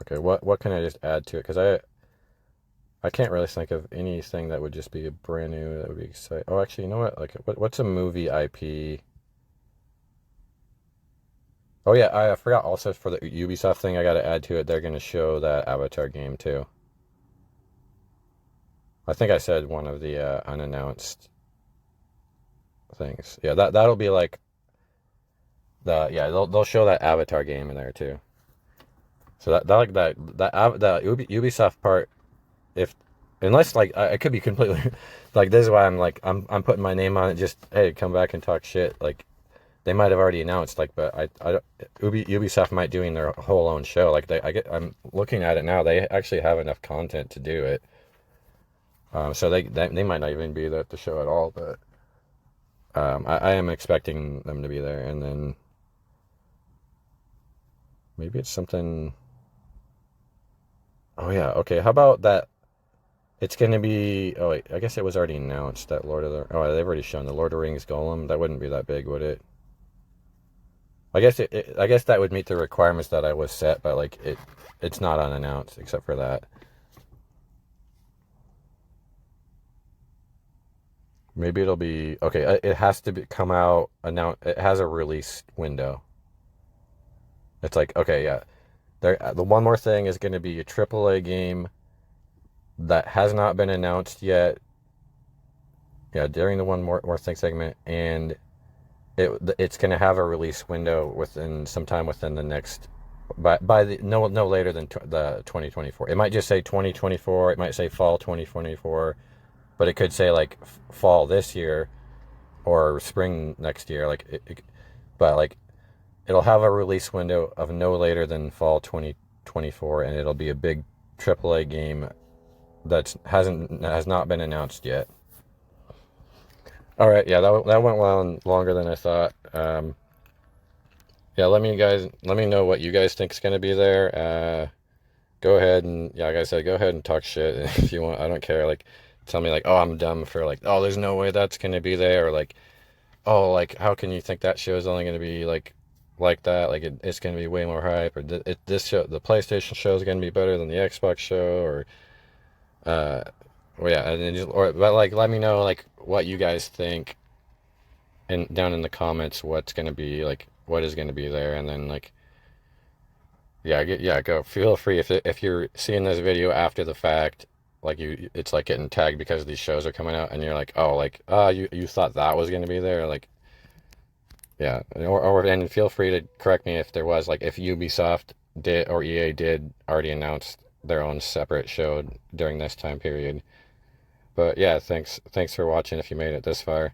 S1: Okay, what can I just add to it? Because I can't really think of anything that would just be a brand new that would be exciting. Oh, actually, you know what? Like, what's a movie IP? Oh yeah, I forgot also for the Ubisoft thing. I got to add to it. They're going to show that Avatar game too. I think I said one of the unannounced things. Yeah, that'll be like they'll show that Avatar game in there too. So that like that Ubisoft part, if unless like I could be completely like this is why I'm putting my name on it. Just hey, come back and talk shit. Like they might have already announced like, but I Ubisoft might doing their whole own show. Like I'm looking at it now. They actually have enough content to do it. So they might not even be there at the show at all. But I am expecting them to be there, and then maybe it's something. Oh yeah, okay. How about that? It's gonna be. Oh wait, I guess it was already announced that Lord of the. Oh, they've already shown the Lord of the Rings Golem. That wouldn't be that big, would it? I guess that would meet the requirements that I was set, but like it's not unannounced except for that. Maybe it'll be okay. It has to come out announced. It has a release window. It's like okay, yeah. There, the one more thing is going to be a AAA game that has not been announced yet. Yeah, during the one more thing segment, and it's going to have a release window within sometime within the next by the no later than the 2024. It might just say 2024. It might say fall 2024, but it could say like fall this year or spring next year. But like it'll have a release window of no later than fall 2024, and it'll be a big AAA game that has not been announced yet. All right, yeah, that went well and longer than I thought. Yeah, let me know what you guys think is gonna be there. Go ahead and yeah, like I said, go ahead and talk shit if you want. I don't care. Like, tell me like, oh, I'm dumb for like, oh, there's no way that's gonna be there, or like, oh, like, how can you think that show is only gonna be like that? Like, it's gonna be way more hype, or this show, the PlayStation show is gonna be better than the Xbox show, or uh, well, yeah, and then just or but like, let me know like what you guys think, and down in the comments, what's gonna be like, what is gonna be there, and then like. Yeah, go. Feel free if you're seeing this video after the fact, like it's like getting tagged because these shows are coming out, and you're like, oh, like, you thought that was gonna be there, like, yeah, or and feel free to correct me if there was, like, if Ubisoft did or EA did already announce their own separate show during this time period. But yeah, thanks for watching if you made it this far.